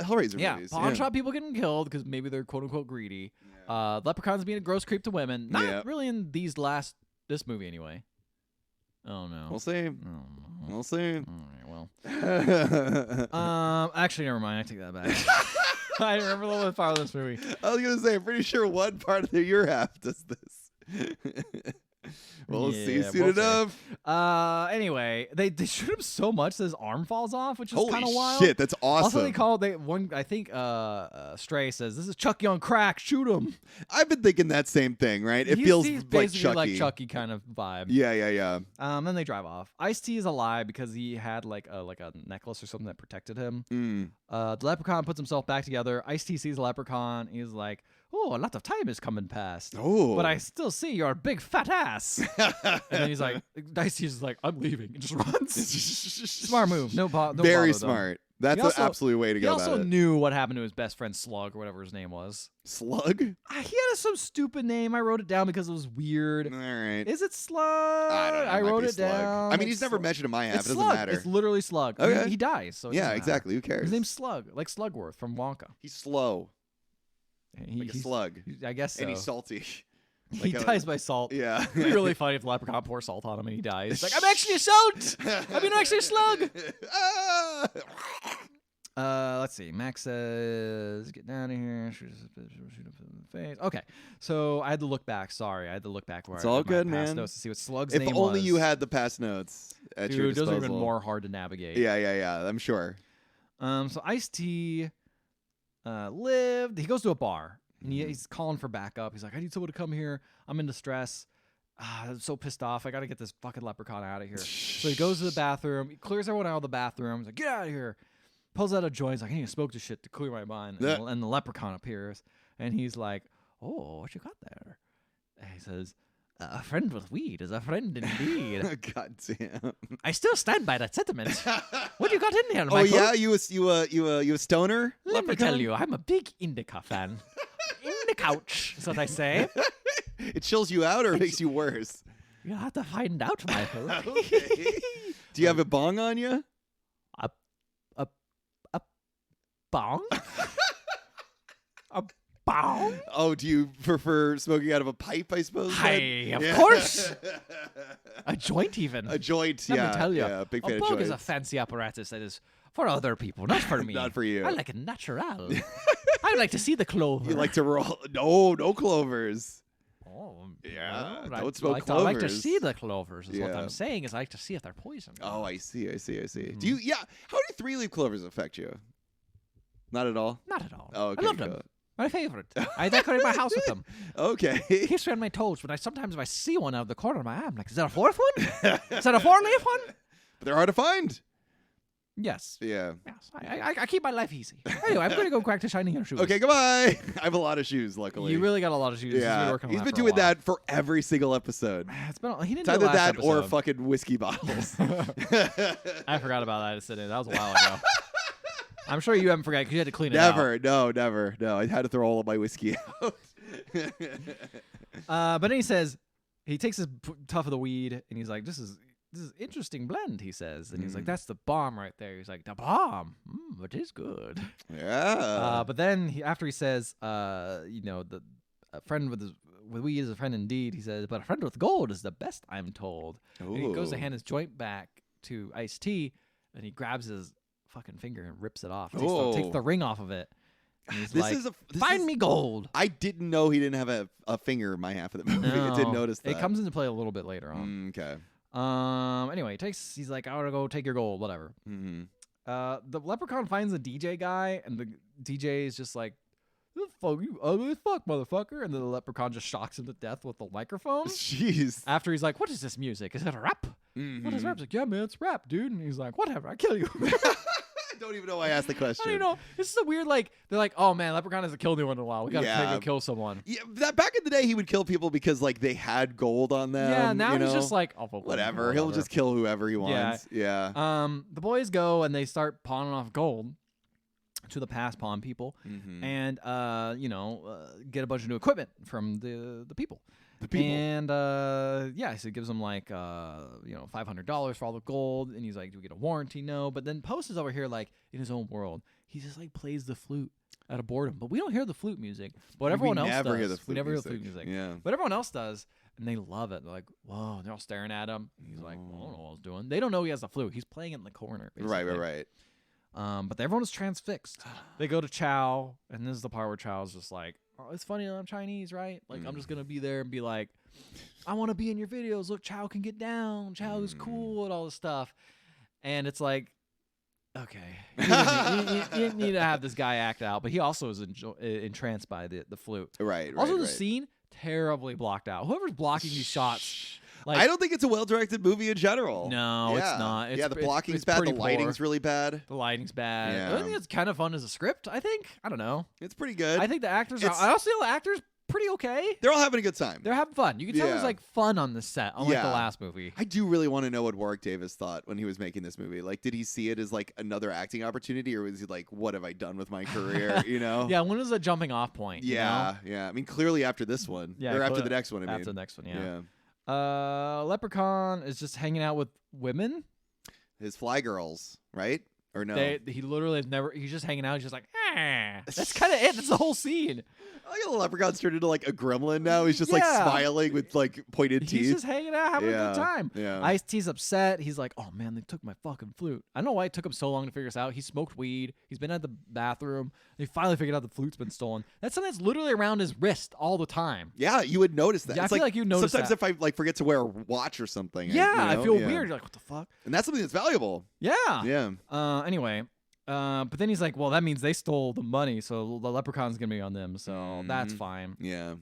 Hellraiser Yeah, movies. pawn shop people getting killed because maybe they're quote unquote greedy. Leprechauns being a gross creep to women. Not Yeah. really in this movie anyway. Oh no. We'll see. Oh, no. We'll see. All right, well. Actually, never mind. I take that back. I remember the one part of this movie. I was gonna say, I'm pretty sure one part of your half does this. We'll see Yeah, soon we'll see. enough. Anyway, they shoot him so much that his arm falls off, which is Holy kind of wild. shit, that's awesome. Also, I think Stray says, "This is Chucky on crack. Shoot him." I've been thinking that same thing, right? It he's feels basically like Chucky. Chucky kind of vibe. Yeah. Then they drive off. Ice-T is alive because he had like a necklace or something that protected him. The leprechaun puts himself back together. Ice-T sees the leprechaun. He's like, "Oh, a lot of time is coming past. Oh. But I still see your big fat ass." And then he's like, Ice-T's like, "I'm leaving," and just runs. Smart move. No Very bother them. smart. That's He an also- absolute way to He go also about it. knew what happened to his best friend Slug or whatever his name was. Slug? He had some stupid name. I wrote it down because it was weird. All right. Is it Slug? I don't know. I might wrote be it Slug. down. I mean, he's It's never Slug. mentioned in my half. It's It doesn't Slug. matter. It's literally Slug. Okay. He dies. So it Yeah, doesn't matter. exactly. Who cares? His name's Slug, like Slugworth from Wonka. He's slow, like a He's- slug. I guess so. And he's salty. He like a- dies by salt. Yeah. It'd be really funny if the leprechaun pours salt on him and he dies. He's like, I'm actually a salt. I'm actually a slug. Ah! Let's see. Max says, "Get down here." Shoot him in the face. Okay, so I had to look back. Sorry, I had to look back where It's I all had my good, past man. notes to see what Slug's If name only was. you had the past notes at your Dude, those disposal. are even more hard to navigate. Yeah. I'm sure. So Ice-T lived. He goes to a bar and he's calling for backup. He's like, "I need someone to come here. I'm in distress. I'm so pissed off. I got to get this fucking leprechaun out of here." So he goes to the bathroom. He clears everyone out of the bathroom. He's like, "Get out of here." Pulls out a joint. He's like, "I need to smoke this shit to clear my mind." Yeah. And the leprechaun appears. And he's like, "Oh, what you got there?" And he says, "A friend with weed is a friend indeed." God damn. I still stand by that sentiment. What you got in here, Oh Michael? yeah, you a stoner? Let me leprechaun? tell you, I'm a big Indica fan. In the couch, is what I say. It chills you out or makes you worse? You'll have to find out, Michael. Okay. Do you have a bong on you? A bong? A bong? Oh, do you prefer smoking out of a pipe, I suppose? Hey, then? of Yeah. course. A joint, even. A joint, Let yeah. me tell you, Yeah, big fan a of bong is a joints. fancy apparatus that is for other people, not for me. Not for you. I like it natural. I like to see the clover. You like to roll? No clovers. Oh, Yeah, well, don't smoke I like to clovers. see the clovers. Is what Yeah. I'm saying. Is I like to see if they're poison. Oh, I see. Mm-hmm. Do you? Yeah. How do 3-leaf clovers affect you? Not at all. Not at all. Oh, okay, I love them. good. My favorite. I decorate my house with them. Okay. Keeps me on my toes, but sometimes if I see one out of the corner of my eye, I'm like, is that a fourth one? Is that a 4-leaf one? But they're hard to find. Yes. Yeah. Yes. I keep my life easy. Anyway, I'm going to go crack to shiny your shoes. Okay. Goodbye. I have a lot of shoes, luckily. You really got a lot of shoes. Yeah. He's He's been for a doing while. that for every single episode. It's been. He didn't It's do it either last that or episode. fucking whiskey bottles. I forgot about that. That was a while ago. I'm sure you haven't forgot because you had to clean it out. Never. No, I had to throw all of my whiskey out. But then he says, he takes his tough of the weed and he's like, this is interesting blend, he says. And he's like, that's the bomb right there. He's like, the bomb? It is good. Yeah. But then after he says, a friend with his with we is a friend indeed. He says, but a friend with gold is the best, I'm told. And he goes to hand his joint back to Ice-T, and he grabs his fucking finger and rips it off. Takes the ring off of it. And he's find me gold. I didn't know he didn't have a finger in my half of the movie. No, I didn't notice that. It comes into play a little bit later on. Okay. Anyway, he's like, I want to go take your gold, whatever. Mm-hmm. The Leprechaun finds the DJ guy, and the DJ is just like, fuck you, ugly as fuck, motherfucker. And then the Leprechaun just shocks him to death with the microphone. Jeez. After he's like, what is this music? Is it a rap? Mm-hmm. What is rap? He's like, yeah, man, it's rap, dude. And he's like, whatever, I kill you. I don't even know why I asked the question. I don't know. This is a weird, like, they're like, oh man, Leprechaun hasn't killed anyone in a while. We gotta take and kill someone. Yeah, that back in the day, he would kill people because like they had gold on them. Yeah, now he's just like, whatever. He'll just kill whoever he wants. Yeah. The boys go and they start pawning off gold to the pass pawn people, and get a bunch of new equipment from the people. And so he gives them like $500 for all the gold, and he's like, do we get a warranty? No. But then Post is over here like in his own world. He just like plays the flute out of boredom, but we don't hear the flute music. But everyone else does. We never hear the flute music. Yeah. But everyone else does, and they love it. They're like, whoa, they're all staring at him. And he's like, well, I don't know what I was doing. They don't know he has the flute. He's playing it in the corner, basically. Right. But everyone is transfixed. They go to Chow, and this is the part where Chow's just like, oh, it's funny that I'm Chinese, right? Like, I'm just going to be there and be like, I want to be in your videos. Look, Chow can get down. Chow is cool and all this stuff. And it's like, okay. You need to have this guy act out. But he also is entranced by the flute. Right. Also, the scene, terribly blocked out. Whoever's blocking these shots... Like, I don't think it's a well-directed movie in general. No, it's not. The blocking's bad. The lighting's really bad. The lighting's bad. Yeah. I think it's kind of fun as a script, I think. I don't know. It's pretty good. I think the actors I also feel the actors pretty okay. They're all having a good time. They're having fun. You can tell there's like fun on the set, unlike the last movie. I do really want to know what Warwick Davis thought when he was making this movie. Like, did he see it as like another acting opportunity, or was he like, what have I done with my career? You know? Yeah, when was a jumping off point? Yeah. I mean, clearly after this one. Yeah, or after the next one, I mean. After the next one, yeah. Leprechaun is just hanging out with women. His fly girls, right? Or no? He literally has never. He's just hanging out. He's just like, that's kind of it. That's the whole scene. I like how the leprechaun's turned into like a gremlin now. He's just like smiling with like pointed teeth. He's just hanging out, having a good time. Yeah. Ice-T's upset. He's like, oh man, they took my fucking flute. I don't know why it took him so long to figure this out. He smoked weed. He's been at the bathroom. He finally figured out the flute's been stolen. That's something that's literally around his wrist all the time. Yeah, you would notice that. Yeah, I feel like you notice sometimes that. if I like forget to wear a watch or something. I feel weird. You're like, what the fuck? And that's something that's valuable. Yeah. Yeah. Anyway. But then he's like, well, that means they stole the money, so the leprechaun's gonna be on them, so that's fine. Yeah.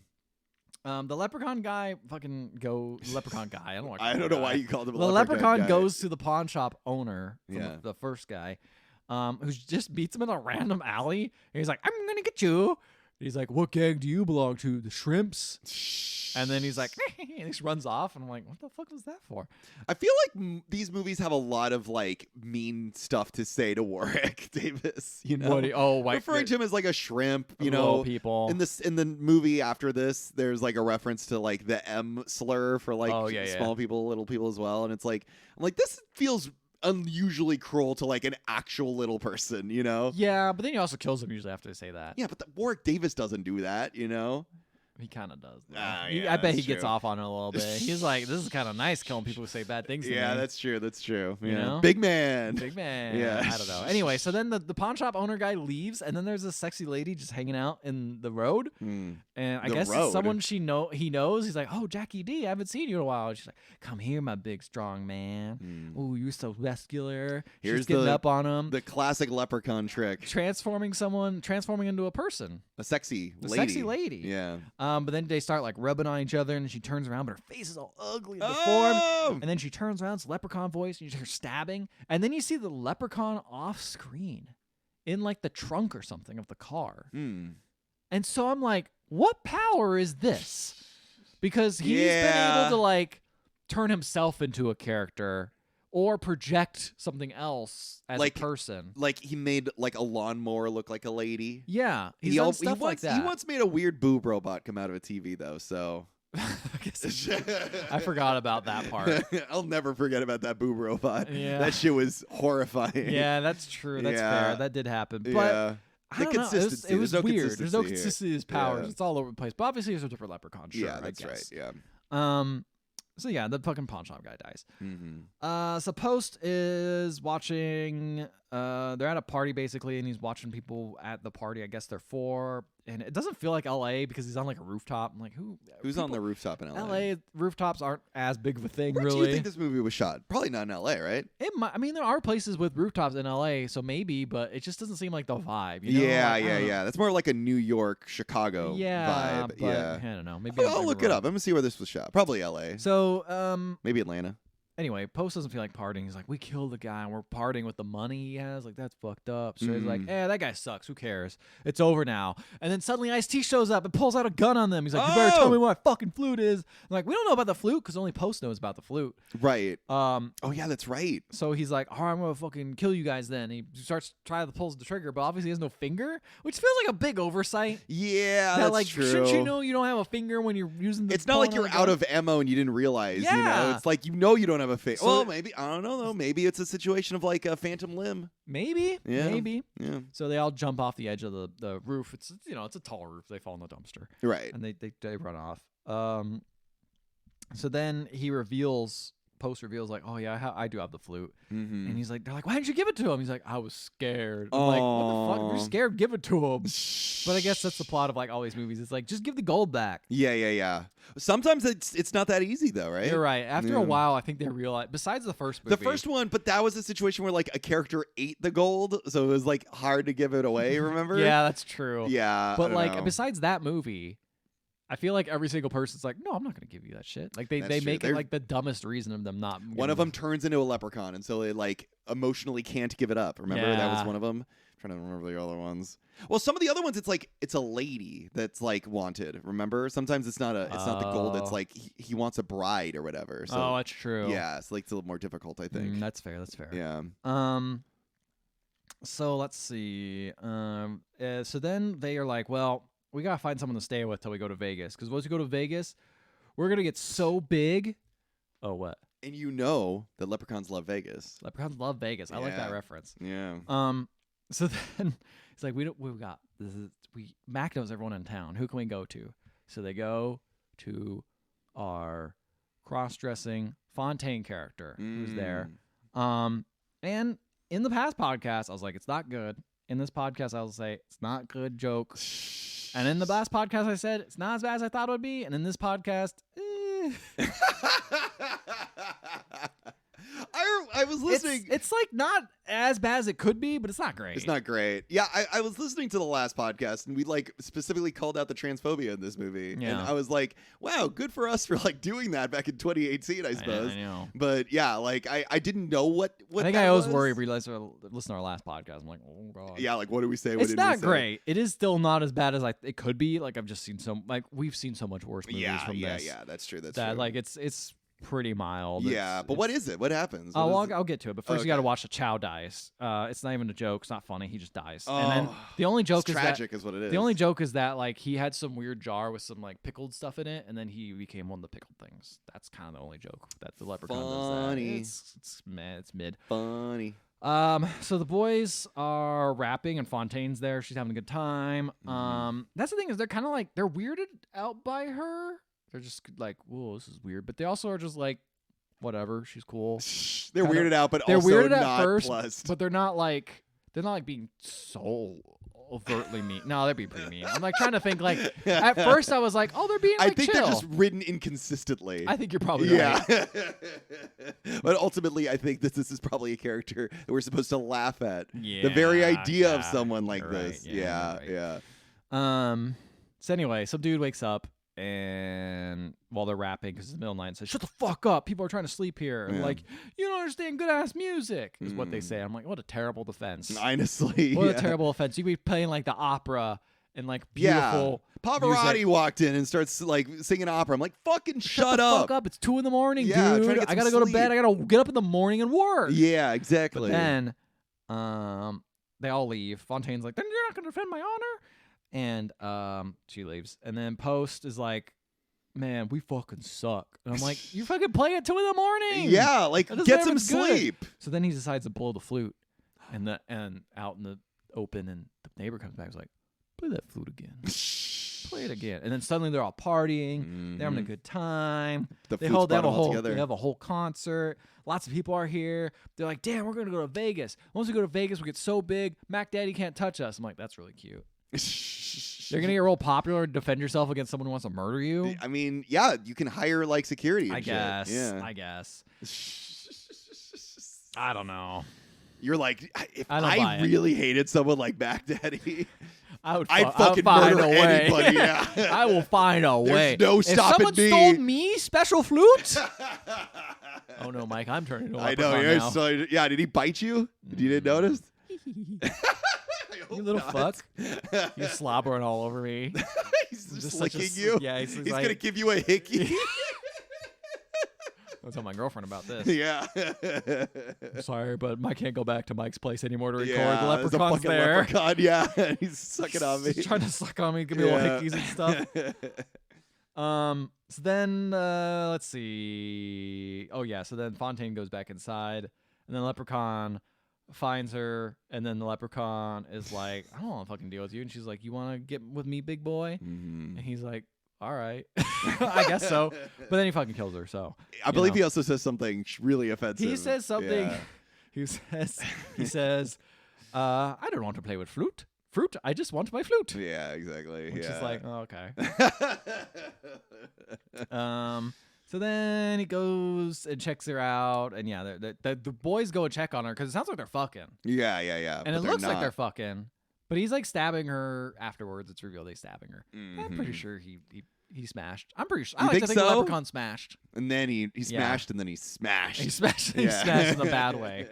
The leprechaun guy leprechaun guy. I don't know why you called him the leprechaun goes to the pawn shop owner, the first guy, who just beats him in a random alley. And he's like, I'm gonna get you. And he's like, what gang do you belong to? The Shrimps. And then he's like, and he just runs off. And I'm like, what the fuck was that for? I feel like these movies have a lot of like mean stuff to say to Warwick Davis. You know, referring to him as like a shrimp. You know, people in the movie after this, there's like a reference to like the M slur for like small people, little people as well. And it's like, I'm like, this feels unusually cruel to like an actual little person. You know? Yeah, but then he also kills him usually after they say that. Yeah, but Warwick Davis doesn't do that. You know? He kind of does. I bet he gets off on it a little bit. He's like, this is kind of nice killing people who say bad things to me. That's true. That's true. You know? Big man. Yeah. I don't know. Anyway, so then the pawn shop owner guy leaves, and then there's a sexy lady just hanging out in the road. And I guess it's someone he knows. He's like, oh, Jackie D, I haven't seen you in a while. And she's like, come here, my big strong man. Ooh, you're so muscular. She's getting up on him. The classic leprechaun trick. Transforming into a person. A sexy lady. Yeah. But then they start like rubbing on each other, and she turns around, but her face is all ugly and deformed. And then she turns around, it's leprechaun voice, and you hear her stabbing. And then you see the leprechaun off screen in like the trunk or something of the car. And so I'm like, what power is this? Because he's been able to like turn himself into a character or project something else as a person. Like he made like a lawnmower look like a lady. Yeah. He's done stuff like that. He once made a weird boob robot come out of a TV though, so I forgot about that part. I'll never forget about that boob robot. Yeah. That shit was horrifying. Yeah, that's true. That's fair. That did happen. But I don't know. consistency. It was There's no weird. There's no consistency here. consistency to his powers. Yeah. It's all over the place. But obviously, it's a different Leprechaun. Sure, Yeah, that's I guess. right. Yeah. So yeah, the fucking pawn shop guy dies. Mm-hmm. So Post is watching. They're at a party basically, and he's watching people at the party. I guess they're 4, and it doesn't feel like L.A. because he's on like a rooftop. I'm like, Who's on the rooftop in L.A.? L.A. rooftops aren't as big of a thing, Where really. do you think this movie was shot? Probably not in L.A., right? It might. I mean, there are places with rooftops in L.A., so maybe, but it just doesn't seem like the vibe. You know? Yeah, Like, I don't know. yeah. That's more like a New York, Chicago Yeah, vibe. but Yeah. I don't know. Maybe I'll look it up. I'm gonna see where this was shot. Probably L.A. So, Maybe Atlanta. anyway, Post doesn't feel like partying. He's like, we killed the guy and we're partying with the money he has. Like, that's fucked up. So he's like, that guy sucks. Who cares? It's over now. And then suddenly Ice-T shows up and pulls out a gun on them. He's like, you better tell me what my fucking flute is. I'm like, we don't know about the flute because only Post knows about the flute. Right. Oh, yeah, that's right. So he's like, all right, I'm going to fucking kill you guys then. He starts trying to pull the trigger, but obviously he has no finger, which feels like a big oversight. Yeah, That, that's like, true. shouldn't you know you don't have a finger when you're using the It's not like pulling you're on out the of ammo and you didn't realize, you know? Yeah. It's like you don't have a finger. So well, it- maybe. I don't know, though. Maybe it's a situation of like a phantom limb. Maybe. Yeah. Maybe. Yeah. So they all jump off the edge of the roof. It's it's a tall roof. They fall in the dumpster. Right. And they run off. So then Post reveals like, oh yeah, I do have the flute. Mm-hmm. And he's like, they're like, why didn't you give it to him? He's like, I was scared. I'm like, what the fuck? If you're scared, give it to him. But I guess that's the plot of like all these movies. It's like, just give the gold back. Yeah. Sometimes it's not that easy though, right? You're right. After a while, I think they realize. Besides the first movie, The first one, but that was a situation where like a character ate the gold, so it was like hard to give it away. Remember? yeah, that's true. Yeah. But I don't like, know. besides that movie, I feel like every single person's like, no, I'm not going to give you that shit. Like they That's true. make it They're- like the dumbest reason of them not. One of them turns into a leprechaun, and so they like emotionally can't give it up. Remember that was Yeah. one of them. I'm trying to remember the other ones. Well, some of the other ones, it's like it's a lady that's like wanted. Remember, sometimes it's not the gold. It's like he wants a bride or whatever. So oh, that's true. yeah, it's like it's a little more difficult, I think. That's fair. That's fair. Yeah. So let's see. So then they are like, well, we gotta find someone to stay with till we go to Vegas. Because once we go to Vegas, we're gonna get so big. Oh, what? And you know that leprechauns love Vegas. Leprechauns love Vegas. I like that Yeah. reference. Yeah. So then it's like Mac knows everyone in town. Who can we go to? So they go to our cross-dressing Fontaine character who's there. And in the past podcast, I was like, it's not good. In this podcast, I will say it's not good joke. And in the last podcast, I said it's not as bad as I thought it would be. And in this podcast, I was listening. It's like not as bad as it could be, but it's not great. It's not great. Yeah, I was listening to the last podcast, and we like specifically called out the transphobia in this movie. Yeah. And I was like, wow, good for us for like doing that back in 2018, I suppose. I know. But yeah, like I didn't know what I think that I was was. worried. Listen to our last podcast. I'm like, oh god. Yeah, like what did we say? What It's did we not say? great. It is still not as bad as it could be. Like we've seen so much worse movies Yeah, from this. yeah, that's true. That's that true. like it's pretty mild. Yeah, but what is it? What happens? Oh, What well, is it? I'll get to it. But first, you Okay. got to watch the Chow dies. It's not even a joke. It's not funny. He just dies. Oh, and then the only joke it's is tragic, that is what it is. the only joke is that like he had some weird jar with some like pickled stuff in it, and then he became one of the pickled things. That's kind of the only joke that the Leprechaun Funny. does. That. It's meh, it's mid. Funny. So the boys are rapping and Fontaine's there. She's having a good time. That's the thing is they're kind of like they're weirded out by her. They're just like, whoa, this is weird. But they also are just like, whatever, she's cool. They're Kinda- weirded out, but They're also weirded at not first, plussed. but they're not like being so overtly mean. No, they're being pretty mean. I'm like trying to think like at first I was like, oh, they're being like I think chill. they're just written inconsistently. I think you're probably right. Yeah. But ultimately, I think that this is probably a character that we're supposed to laugh at. The very idea of someone like you're right. this. Yeah, Yeah, you're right. So anyway, some dude wakes up and while they're rapping, because it's the middle of the night, and says, "Shut the fuck up! People are trying to sleep here." And Yeah. like, you don't understand good ass music, is what they say. I'm like, what a terrible defense. Honestly. What yeah. a terrible offense. You could be playing like the opera and like Yeah. beautiful. Pavarotti music. walked in and starts like singing opera. I'm like, fucking Shut shut the up. fuck up! It's 2 a.m, Yeah, dude. trying to get I some gotta go to bed. sleep. I gotta get up in the morning and work. Yeah, But exactly. then, they all leave. Fontaine's like, then you're not gonna defend my honor, and she leaves. And then Post is like, man, we fucking suck. And I'm like, you fucking play at 2 a.m. Yeah, like That doesn't get matter some if it's good. sleep. So then he decides to blow the flute, and out in the open, and the neighbor comes back and is like, play that flute again. Play it again. And then suddenly they're all partying. They're having a good time. They have a whole concert. Lots of people are here. They're like, damn, we're going to go to Vegas. Once we go to Vegas, we get so big, Mac Daddy can't touch us. I'm like, that's really cute. You're going to get real popular and defend yourself against someone who wants to murder you? I mean, yeah, you can hire like security and I shit. guess. Yeah. I guess. I don't know. You're like, if I really hated someone like Mac Daddy, I'd fucking find murder a way. anybody. Yeah. I will find a way. There's no stopping if someone me. stole me special flute. Oh no, Mike! I'm turning into a leprechaun now. So, yeah, did he bite you? You didn't notice? You little fuck! You're slobbering all over me. He's just licking you. Yeah, he's like, gonna give you a hickey. I'll tell my girlfriend about this. Yeah. I'm sorry, but I can't go back to Mike's place anymore to record. Yeah, The leprechaun's there. Leprechaun, yeah. He's sucking on me. He's trying to suck on me, give me little hickeys and stuff. So then, let's see. Oh, yeah. So then Fontaine goes back inside, and then Leprechaun finds her, and then the Leprechaun is like, I don't want to fucking deal with you. And she's like, you want to get with me, big boy? Mm-hmm. And he's like, all right. I guess so. But then he fucking kills her, so. I believe he also says something really offensive. He says something. Yeah. He says, I don't want to play with fruit. I just want my flute. Yeah, exactly. Which yeah. is like, oh, okay. So then he goes and checks her out, and yeah, the boys go and check on her because it sounds like they're fucking. Yeah. And it looks like they're fucking, but he's like stabbing her afterwards. It's revealed he's stabbing her. Mm-hmm. I'm pretty sure he smashed. I'm pretty sure. I like to think the Leprechaun smashed. And then he smashed, and then he smashed. He smashed. He smashed in a bad way.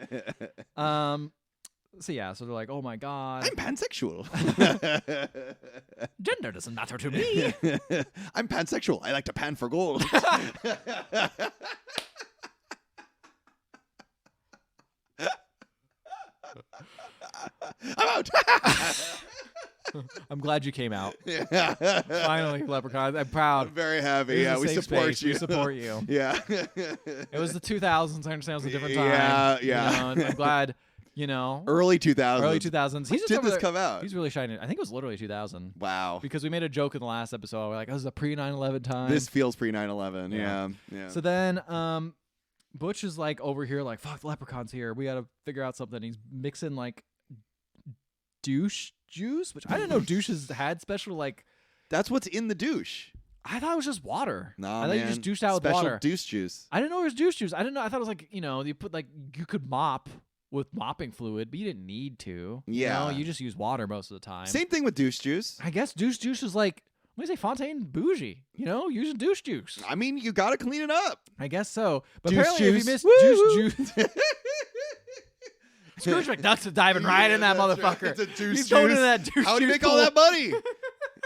So yeah, so they're like, oh my god, I'm pansexual. Gender doesn't matter to me. I'm pansexual. I like to pan for gold. I'm out. I'm glad you came out. Yeah. Finally, Leprechaun. I'm proud. I'm very happy. Yeah, we support you. We support you. Yeah. It was the 2000s. I understand it was a different time. Yeah. You know, and I'm glad. Early 2000s. Early 2000s. When did this come out? He's really shining. I think it was literally 2000. Wow. Because we made a joke in the last episode. We're like, oh, this is a pre 9/11 time. This feels pre 9/11. Yeah. So then, Butch is like over here, like, fuck, the Leprechaun's here. We got to figure out something. He's mixing like douche juice, which I didn't know douches had special like. That's what's in the douche. I thought it was just water. Nah, I thought man. you just douched out Special with water. Douche juice. I didn't know it was douche juice. I didn't know. I thought it was like, you put like, you could mop with mopping fluid, but you didn't need to. Yeah. You just use water most of the time. Same thing with douche juice. I guess douche juice is like, what do you say, Fontaine bougie? Using douche juice. I mean, you got to clean it up. I guess so. But Douche apparently juice. if you missed Woo! juice. Scrooge McDuck's diving right in that motherfucker. Right. It's a douche He's going juice. into that douche How did he juice make all pool. that money?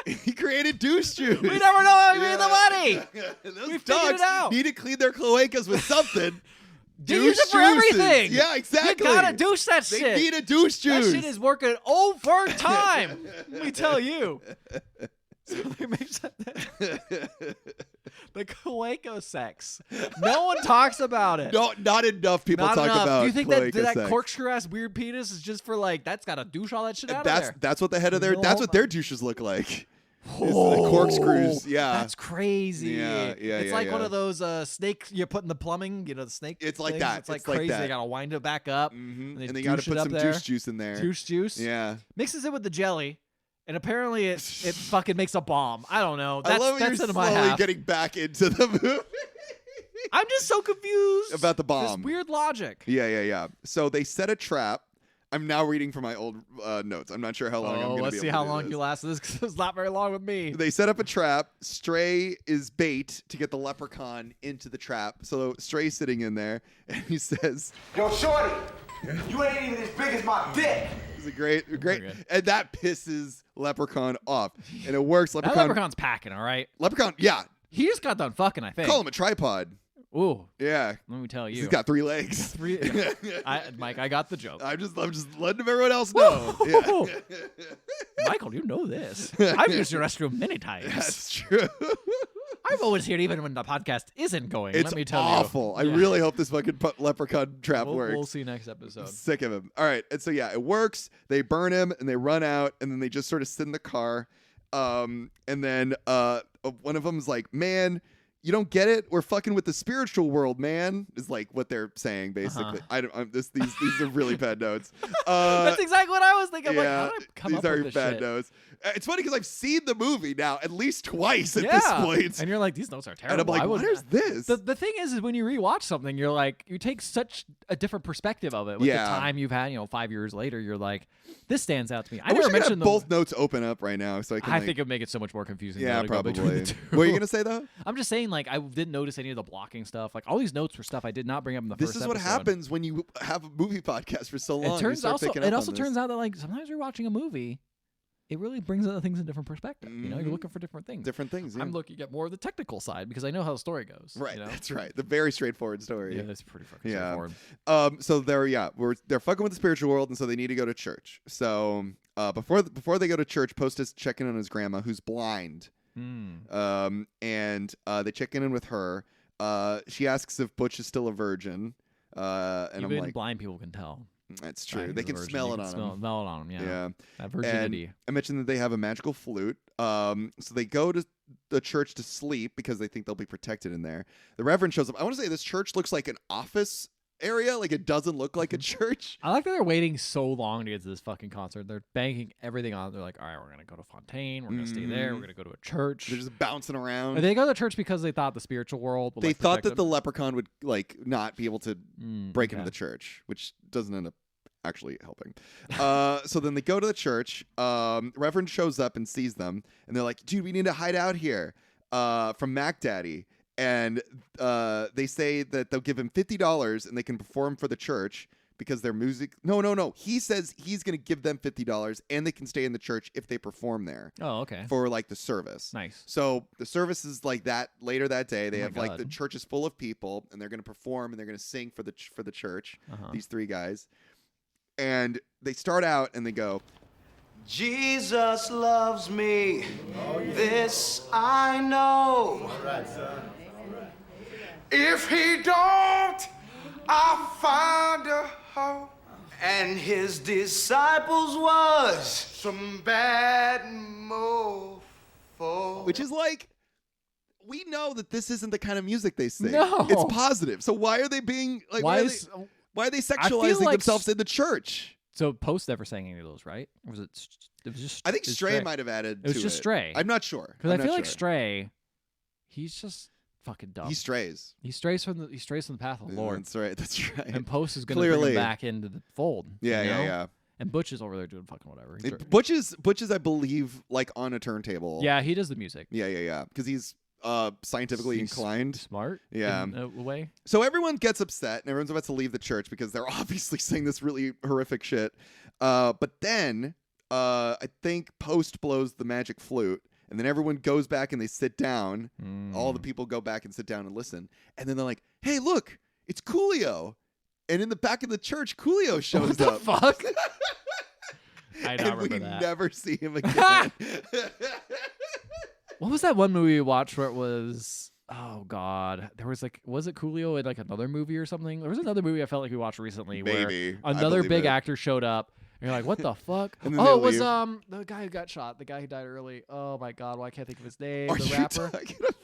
He created douche juice. We never know how he made the money. Those We figured dogs it out. need to clean their cloacas with something. They use it for everything. Yeah, exactly. You gotta douche that shit. They need a douche juice. That shit is working overtime. Let me tell you. So they make the cloaca sex. No one talks about it. No, not enough people Not talk enough. about. Do you think cloaca that sex. corkscrew ass weird penis is just for like that's gotta douche all that shit out of there? That's what the head of their. No. That's what their douches look like. Oh, the corkscrews. Yeah, that's crazy. Yeah, It's like one of those snakes you put in the plumbing. The snake. It's like things. that. It's like It's like crazy. that. They gotta wind it back up, and they douche gotta it put up some there. douche juice in there. Douche juice. Yeah, mixes it with the jelly, and apparently it fucking makes a bomb. I don't know. I love that's you're into my slowly half. getting back into the movie. I'm just so confused about the bomb. This weird logic. Yeah. So they set a trap. I'm now reading from my old notes. I'm not sure how long I'm going to be let's see how long you last this because it's not very long with me. They set up a trap. Stray is bait to get the leprechaun into the trap. So Stray's sitting in there, and he says, "Yo, shorty, you ain't even as big as my dick." This is a great, and that pisses Leprechaun off, and it works. That Leprechaun's packing, all right. Leprechaun, yeah. He just got done fucking. I think. Call him a tripod. Ooh. Yeah. Let me tell you. He's got 3 legs. Mike, I got the joke. I'm just letting everyone else know. Yeah. Michael, you know this. I've used your restroom many times. That's true. I'm always here even when the podcast isn't going. It's let me tell awful. you. I really hope this fucking Leprechaun trap works. We'll see next episode. I'm sick of him. All right. And so, yeah, it works. They burn him and they run out and then they just sort of sit in the car. And then one of them's like, man, you don't get it? We're fucking with the spiritual world, man, is like what they're saying, basically. These are really bad notes. That's exactly what I was thinking. Yeah, like, how did I come up with this bad shit? notes. It's funny because I've seen the movie now at least twice at this point. And you're like, these notes are terrible. And I'm like, what is this? The thing is when you rewatch something, you're like, you take such a different perspective of it. With the time you've had, 5 years later, you're like, this stands out to me. I never mentioned both notes open up right now, so I can. I think it would make it so much more confusing. Yeah, probably. What are you gonna say though? I'm just saying, like, I didn't notice any of the blocking stuff. Like, all these notes were stuff I did not bring up in the first episode. This is what happens when you have a movie podcast for so long. It also turns out that, like, sometimes you're watching a movie, it really brings other things in different perspective. You're looking for different things. Yeah. I'm looking at more of the technical side because I know how the story goes. Right, that's right. The very straightforward story. Yeah, that's pretty fucking straightforward. So they're fucking with the spiritual world, and so they need to go to church. So before they go to church, Post is checking on his grandma, who's blind. And they check in with her. She asks if Butch is still a virgin. And Even I'm like, blind people can tell. That's true. They can smell it on him. Smell it on him, Yeah. That virginity. And I mentioned that they have a magical flute. So they go to the church to sleep because they think they'll be protected in there. The Reverend shows up. I want to say this church looks like an office area. Like, it doesn't look like a church. I like that they're waiting so long to get to this fucking concert. They're banking everything on it. They're like, all right, we're going to go to Fontaine. We're going to stay there. We're going to go to a church. They're just bouncing around. Or they go to church because they thought the spiritual world would, they like, thought that protect the them. leprechaun would, like, not be able to break into the church, which doesn't end up actually helping. So then they go to the church. Reverend shows up and sees them, and they're like, dude, we need to hide out here from Mac Daddy. And they say that they'll give him $50 and they can perform for the church because their music. No. He says he's going to give them $50 and they can stay in the church if they perform there. Oh, okay. For, like, the service. Nice. So the service is like that later that day. They have God. like the church is full of people and they're going to perform and they're going to sing for the church. These three guys. And they start out and they go, Jesus loves me. This I know. If he don't, I'll find a hope. And his disciples was some bad mofo. which is like, we know that this isn't the kind of music they sing. No. It's positive. So why are they being like? Why are they sexualizing like themselves in the church? So Post never sang any of those, right? Or was it? It was just. I think Stray might have added. It was just Stray. I'm not sure Because I feel like Stray, he's just fucking dumb. He strays. He strays from the path of the Lord. That's right. That's right. And Post is going to bring him back into the fold. Yeah, you know? yeah. And Butch is over there doing fucking whatever. Butch is, I believe, like on a turntable. Yeah, he does the music. Yeah. Because he's scientifically inclined. Smart. Yeah. In a way. So everyone gets upset and everyone's about to leave the church because they're obviously saying this really horrific shit. But then I think Post blows the magic flute. And then everyone goes back and they sit down. All the people go back and sit down and listen. And then they're like, hey, look, it's Coolio. And in the back of the church, Coolio shows up. What the fuck? I don't remember we that. never see him again. What was that one movie we watched where it was... Oh, God. There was like... Was it Coolio in like another movie or something? There was another movie I felt like we watched recently Maybe. where another big actor showed up. And you're like, what the fuck? And then Oh, it they was leave. the guy who got shot. The guy who died early. Oh, my God. Why can't I think of his name? Are The you rapper. talking about-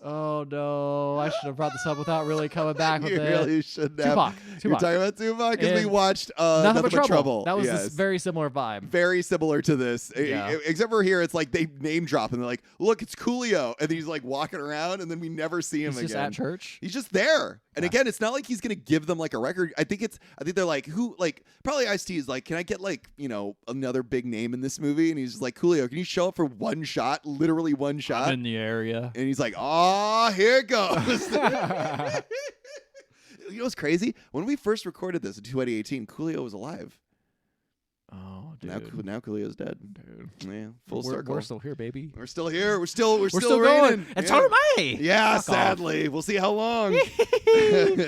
Oh, no. I should have brought this up without really coming back with You it. really shouldn't have. Tupac. You're talking about Tupac? Because we And watched Nothing But Trouble. That was Yes. this very similar vibe. Very similar to this. Yeah. Except for here, it's like they name drop and they're like, look, it's Coolio. And then he's like walking around and then we never see him He's again. just at church. He's just there. And Yeah. again, it's not like he's going to give them like a record. I think they're like, who, like, probably Ice-T is like, can I get like, another big name in this movie? And he's just like, Coolio, can you show up for one shot? Literally one shot. I'm in the area. And he's like, oh, here it goes. You know what's crazy? When we first recorded this in 2018, Coolio was alive. Oh, dude. Now Coolio's dead. Dude. Yeah, full circle. We're still here, baby. We're still here. We're still going. reigning. And yeah. so am I. Yeah, Fuck sadly. We'll see how long.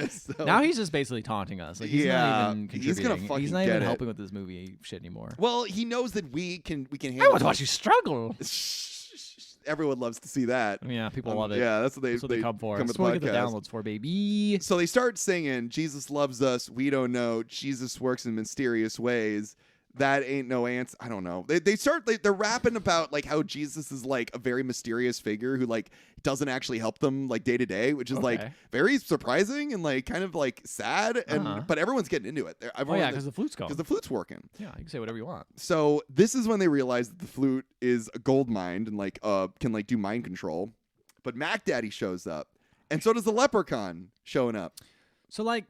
So- Now he's just basically taunting us. Like, he's Yeah, not even he's gonna contributing. fucking He's not get even it. helping with this movie shit anymore. Well, he knows that we can I handle want to watch you struggle. everyone loves to see that. Yeah, people love it. Yeah, that's what they come for. Come That's to what the we get the podcast. downloads for, baby. So they start singing, Jesus loves us, we don't know, Jesus works in mysterious ways. That ain't no answer. I don't know. They're rapping about like how Jesus is like a very mysterious figure who like doesn't actually help them like day to day, which is like very surprising and like kind of like sad. And but everyone's getting into it. Because the flute's going. Because the flute's working. Yeah, you can say whatever you want. So this is when they realize that the flute is a gold mine and like can like do mind control. But Mac Daddy shows up, and so does the Leprechaun showing up. So like,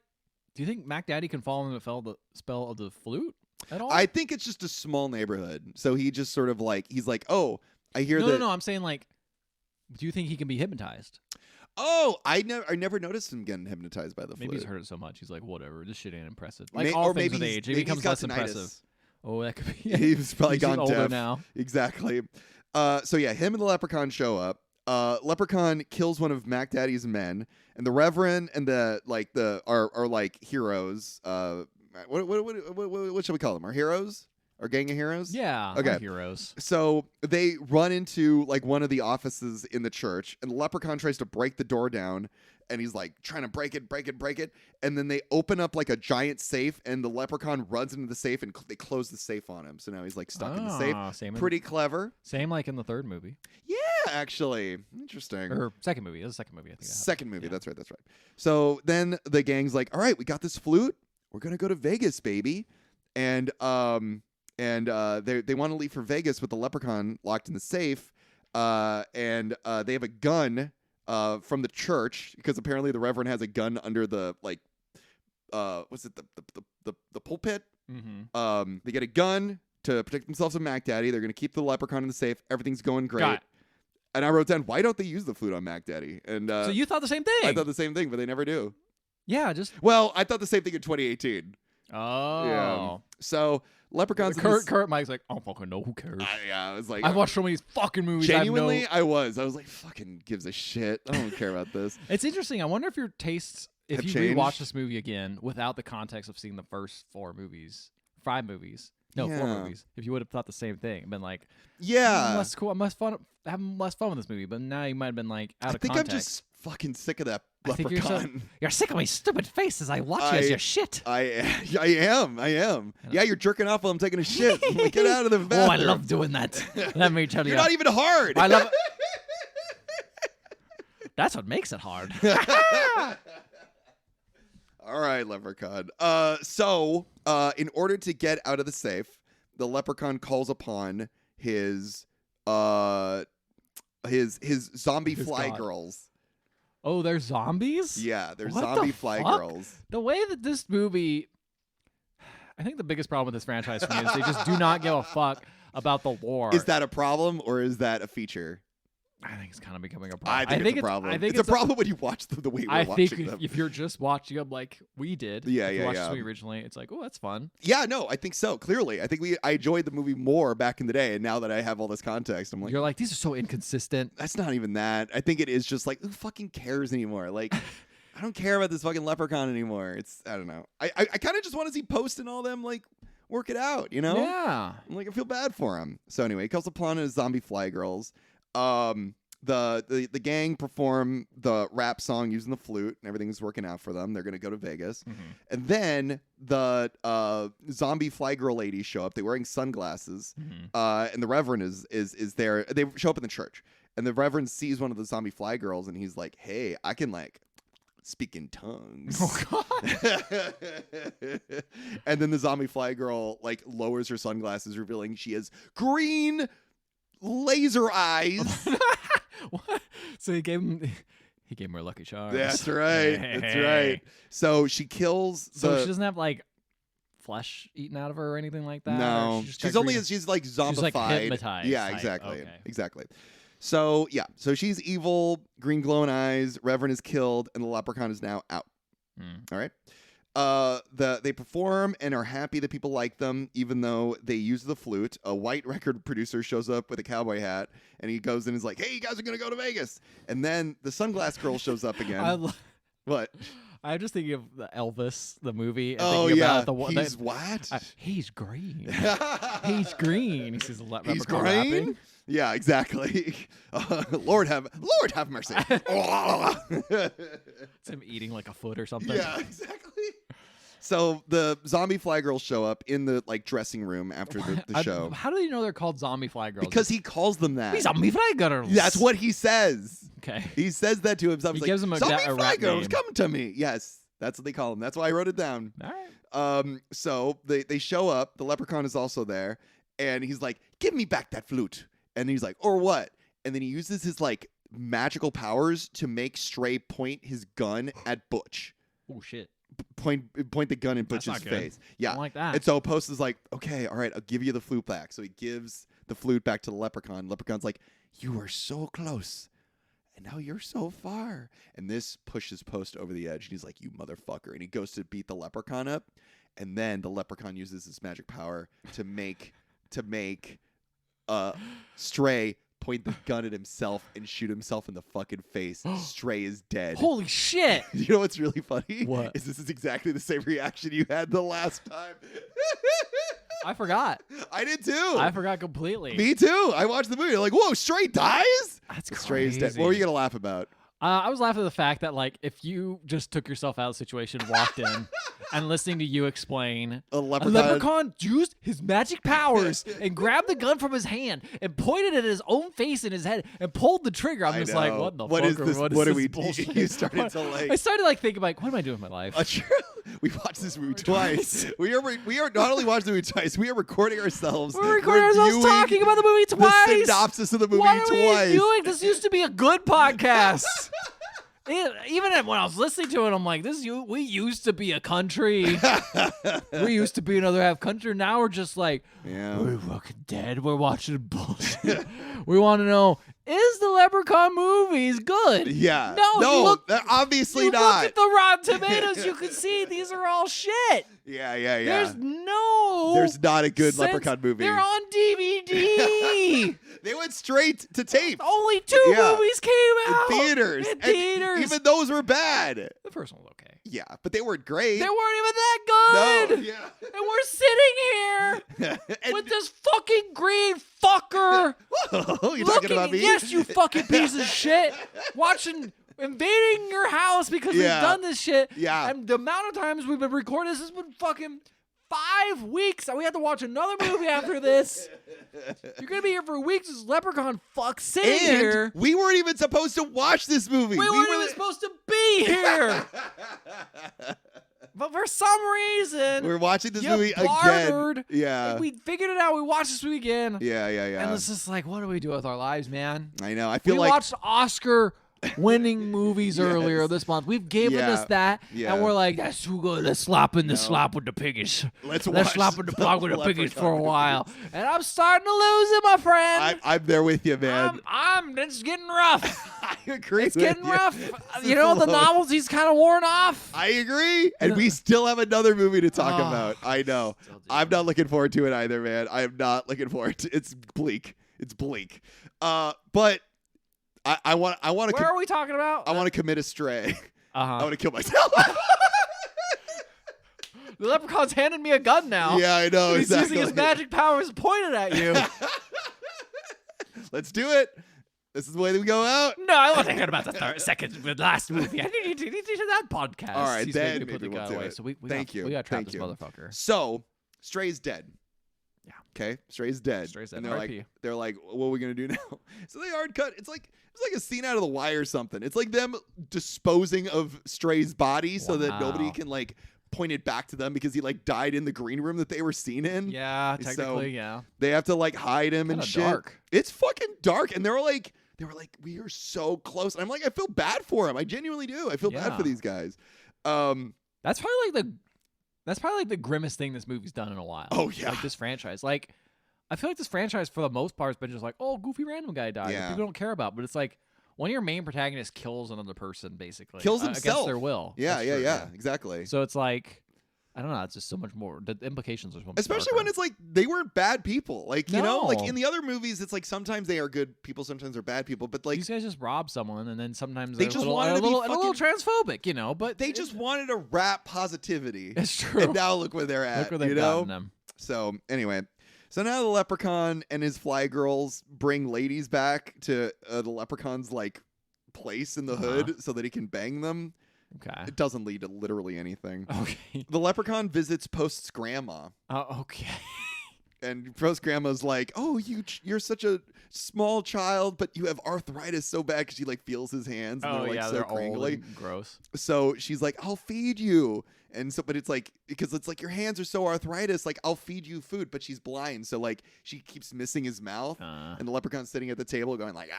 do you think Mac Daddy can fall into the spell of the flute? At all? I think it's just a small neighborhood. So he just sort of like, he's like, oh, I hear that. No, I'm saying like, do you think he can be hypnotized? Oh, I never noticed him getting hypnotized by the flute. Maybe he's heard it so much. He's like, whatever, this shit ain't impressive. Like Like all things with age, it becomes less impressive. Oh, that could be. He's probably gone older deaf now. Exactly. So yeah, him and the Leprechaun show up. Leprechaun kills one of Mac Daddy's men, and the Reverend and the are like heroes. What should we call them? Our heroes? Our gang of heroes? Yeah. Okay. Heroes. So they run into like one of the offices in the church, and the Leprechaun tries to break the door down, and he's like trying to break it, and then they open up like a giant safe, and the Leprechaun runs into the safe, and they close the safe on him. So now he's like stuck in the safe. Pretty clever. Same like in the third movie. Yeah, actually, interesting. Or second movie. It was the second movie. I think. Second movie. Yeah. That's right. So then the gang's like, all right, we got this flute. We're gonna go to Vegas, baby, and they want to leave for Vegas with the Leprechaun locked in the safe, and they have a gun from the church because apparently the Reverend has a gun under the what's it the pulpit. Mm-hmm. They get a gun to protect themselves from Mac Daddy. They're gonna keep the Leprechaun in the safe. Everything's going great. Got it. And I wrote down, why don't they use the flute on Mac Daddy? And so you thought the same thing? I thought the same thing, but they never do. Yeah, just Well, I thought the same thing in 2018. oh Yeah. So Leprechaun's Kurt Mike's like, I don't fucking know, who cares? I was like, I've watched so many fucking movies. genuinely, I was like, fucking gives a shit. I don't care about this. It's interesting. I wonder if your tastes, if Have you changed? rewatch this movie again without the context of seeing the first 5 movies. 4 movies. If you would have thought the same thing, been like, Yeah, less cool. I'm having less fun with this movie. But now you might have been like out I of think context. I'm just fucking sick of that I think Leprechaun. you're sick of my stupid face as I watch you as you shit. I am. Yeah, you're jerking off while I'm taking a shit. I'm like, get out of the bathroom. Oh, I love doing that. Let me tell you. You're not even hard. I love it. That's what makes it hard. All right, Leprechaun. So in order to get out of the safe, the Leprechaun calls upon his zombie fly god. girls. Oh, they're zombies? Yeah, they're What zombie the fly fuck? girls. The way that this movie, I think the biggest problem with this franchise for me is they just do not give a fuck about the lore. Is that a problem or is that a feature? I think it's kind of becoming a problem. I think it's a problem. I think it's a problem when you watch the way we're I watching think them. if you're just watching them like we did, Yeah, if you yeah, watched yeah. this movie originally, it's like, oh, that's fun. Yeah, no, I think so. Clearly, I think I enjoyed the movie more back in the day, and now that I have all this context, I'm like, You're like, these are so inconsistent. that's not even that. I think it is just like, who fucking cares anymore? Like, I don't care about this fucking Leprechaun anymore. It's, I don't know. I kind of just want to see Post and all them like work it out, you know? Yeah. I'm like, I feel bad for him. So anyway, he calls upon his zombie fly girls. The gang perform the rap song using the flute, and everything's working out for them. They're gonna go to Vegas, and then the zombie fly girl ladies show up. They're wearing sunglasses, and the Reverend is there. They show up in the church, and the Reverend sees one of the zombie fly girls, and he's like, "Hey, I can like speak in tongues." Oh god. And then the zombie fly girl like lowers her sunglasses, revealing she has green laser eyes. What? So he gave him her lucky charms. That's right. That's right. So she kills. So she doesn't have like flesh eaten out of her or anything like that. No, she's like zombified. She's like hypnotized. Yeah, like, exactly. okay. Exactly. So yeah, so she's evil, green glowing eyes. Reverend is killed, and the Leprechaun is now out. All right. They perform and are happy that people like them, even though they use the flute. A white record producer shows up with a cowboy hat, and he goes in and is like, "Hey, you guys are gonna go to Vegas." And then the sunglass girl shows up again. What? I'm just thinking of the Elvis, the movie. And Oh, thinking yeah. About He's what? He's green. He's green. He says He's leprechaun green? rapping. Yeah, exactly. Lord have mercy. It's him eating like a foot or something. Yeah, exactly. So the zombie fly girls show up in the like dressing room after the show. How do you know they're called zombie fly girls? Because he calls them that. He's zombie fly girls. That's what he says. Okay. He says that to himself. He He's gives like, them zombie a fly rap girls, name. come to me. Yes, that's what they call them. That's why I wrote it down. All right. So they show up. The leprechaun is also there, and he's like, "Give me back that flute." And he's like, "Or what?" And then he uses his like magical powers to make Stray point his gun at Butch. Oh shit. Point the gun in That's Butch's not good. face. Yeah, I don't like that. And so Post is like, "Okay, all right, I'll give you the flute back." So he gives the flute back to the leprechaun. Leprechaun's like, "You were so close, and now you're so far." And this pushes Post over the edge. And he's like, "You motherfucker!" And he goes to beat the leprechaun up, and then the leprechaun uses his magic power to make Stray point the gun at himself and shoot himself in the fucking face. Stray is dead. Holy shit. You know what's really funny? What? This is exactly the same reaction you had the last time. I forgot. I did too. I forgot completely. Me too. I watched the movie. Like, whoa, Stray dies? That's Stray is dead. crazy. What were you gonna laugh about? I was laughing at the fact that, like, if you just took yourself out of the situation, walked in, and listening to you explain, A a leprechaun used his magic powers and grabbed the gun from his hand and pointed it at his own face in his head and pulled the trigger. I'm I just like, know. what the What fuck? is this? What is What are this we- bullshit? you started to, like- I started like thinking like, what am I doing with my life? We watched this movie twice. We are not only watching the movie twice, we are recording ourselves. We're recording ourselves reviewing talking about the movie twice. The synopsis of the movie What are twice. we doing? This used to be a good podcast. Even when I was listening to it, I'm like, we used to be a country. We used to be another half country. Now we're just like, Yeah. we're fucking dead. We're watching bullshit. We want to know, is the Leprechaun movies good? Yeah. No, look, they're obviously you not. look at the Rotten Tomatoes, you can see these are all shit. Yeah. There's not a good sense. Leprechaun movie. They're on DVD. They went straight to tape. Only two Yeah. movies came In out. theaters. In And theaters. even those were bad. The first one was okay. Yeah, but they weren't great. They weren't even that good. No. Yeah. And we're sitting here And- with this fucking green fucker. Oh, you talking about me? Yes, you fucking piece of shit. Invading your house because we've Yeah. done this shit. Yeah. And the amount of times we've been recording this has been fucking 5 weeks. And we have to watch another movie after this. You're going to be here for weeks. This leprechaun fuck sitting here. And we weren't even supposed to watch this movie. We weren't even supposed to be here. But for some reason, We're watching this you movie bartered. again. Yeah. And we figured it out. We watched this movie again. Yeah. And it's just like, what do we do with our lives, man? I know. I We feel like watched Oscar-winning movies Yes. earlier this month. We've given Yeah. us that, Yeah. and we're like, that's too good. Let's slap in the slop with the piggies. Let's Let's watch slap in the block with the piggies Leprechaun for a with the while. Piggies. And I'm starting to lose it, my friend. I'm there with you, man. It's getting rough. I agree. It's with getting you. rough. This You is know, the low. novelty's kind of worn off. I agree. And we still have another movie to talk Oh, about. I know. still do. I'm not looking forward to it either, man. I am not looking forward to it. It's bleak. It's bleak. But I want Where to are we talking about? I want to commit a stray. I Uh-huh. want to kill myself. The leprechaun's handing me a gun now. Yeah, I know. He's exactly. using his magic powers pointed at you. Let's do it. This is the way that we go out. No, I wasn't thinking about the last movie. I need to that podcast. All right, He's then making me put maybe the we'll gun do away. it. So we Thank you. We got to trap Thank this you. motherfucker. So, Stray's dead. Yeah. Okay, Stray's dead. Stray's dead. And they're R.I.P. like, what are we gonna do now? So they hard cut. It's like a scene out of The Wire or something. It's like them disposing of Stray's body so that nobody Wow. can like point it back to them because he like died in the green room that they were seen in. Yeah, So technically, yeah. They have to like hide him and Kinda shit. dark. It's fucking dark, and they were like, we are so close. And I'm like, I feel bad for him. I genuinely do. I feel bad Yeah. for these guys. That's probably like the grimmest thing this movie's done in a while. Oh, yeah. Like this franchise. Like I feel like this franchise for the most part has been just like, oh, goofy random guy died. Yeah. People don't care about. But it's like one of your main protagonists kills another person, basically. Kills against himself. their will. Yeah, That's yeah, true, yeah, exactly. So it's like I don't know. It's just so much more. The implications are so much Especially darker. when it's like they weren't bad people. Like, you know, like No. in the other movies, it's like sometimes they are good people, sometimes they're bad people. But like these guys just rob someone, and then sometimes They they're just a little, wanted and to a be little, and a little transphobic, you know. But they just wanted to rap positivity. It's true. And now look where they're at. Look where they've you know? gotten them. So anyway, so now the Leprechaun and his fly girls bring ladies back to the Leprechaun's like place in the hood so that he can bang them. Okay. It doesn't lead to literally anything. Okay. The Leprechaun visits Post's grandma. Okay. And Post's grandma's like, "Oh, you're such a small child, but you have arthritis so bad," because she like feels his hands and they're like so they're cringly. old and gross. So she's like, "I'll feed you." And so, but it's like, because it's like your hands are so arthritis, like I'll feed you food, but she's blind. So like she keeps missing his mouth. And the Leprechaun's sitting at the table going like,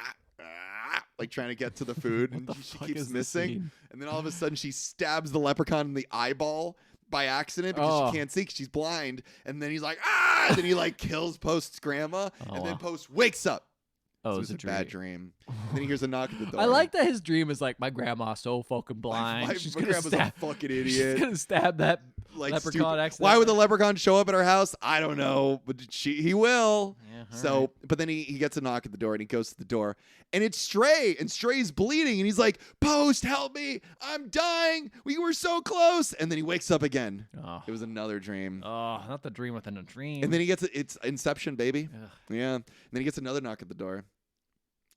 like trying to get to the food. And she keeps missing. And then all of a sudden she stabs the Leprechaun in the eyeball by accident because she can't see 'cause she's blind. And then he's like, and then he like kills Post's grandma. And then Post wakes up. Oh, So it was a bad dream. And then he hears a knock at the door. I like that his dream is like, my grandma's so fucking blind. My She's grandma's gonna stab, a fucking she's idiot. gonna stab that Like leprechaun stupid. accidentally. Why would the Leprechaun show up at our house? I don't know, but he will. Yeah, all So, right. but then he gets a knock at the door and he goes to the door and it's Stray and Stray's bleeding and he's like, "Post, help me! I'm dying. We were so close." And then he wakes up again. Oh. It was another dream. Oh, not the dream within a dream. And then he gets it's Inception, baby. Ugh. Yeah. And then he gets another knock at the door.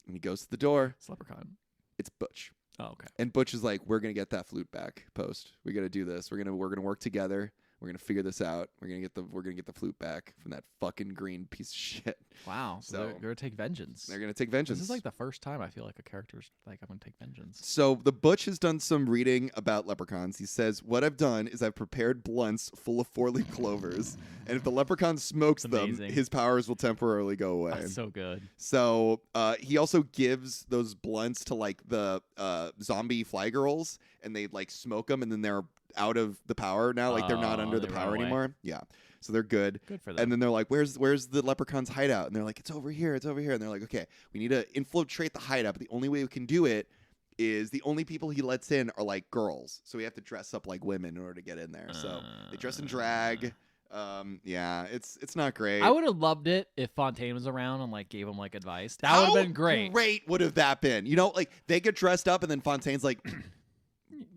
And he goes to the door. It's Leprechaun. It's Butch. Oh, okay. And Butch is like, "We're gonna get that flute back, Post. We gotta do this. We're gonna work together. We're gonna figure this out. We're gonna get the flute back from that fucking green piece of shit." Wow. So they're gonna take vengeance. They're gonna take vengeance. This is like the first time I feel like a character's like, I'm gonna take vengeance. So the Butch has done some reading about leprechauns. He says, "What I've done is I've prepared blunts full of 4-leaf clovers, and if the leprechaun smokes them, amazing. his powers will temporarily go away." That's so good. So he also gives those blunts to like the zombie fly girls, and they like smoke them, and then they're out of the power now. Like they're not under the they run power away. anymore. Yeah. So they're good. Good for them. And then they're like, where's the leprechaun's hideout? And they're like, it's over here. It's over here. And they're like, okay, we need to infiltrate the hideout. But the only way we can do it is the only people he lets in are like girls. So we have to dress up like women in order to get in there. So they dress in drag. Yeah, it's not great. I would have loved it if Fontaine was around and like gave him like advice. That would have been great. Great would have that been? You know, like they get dressed up and then Fontaine's like,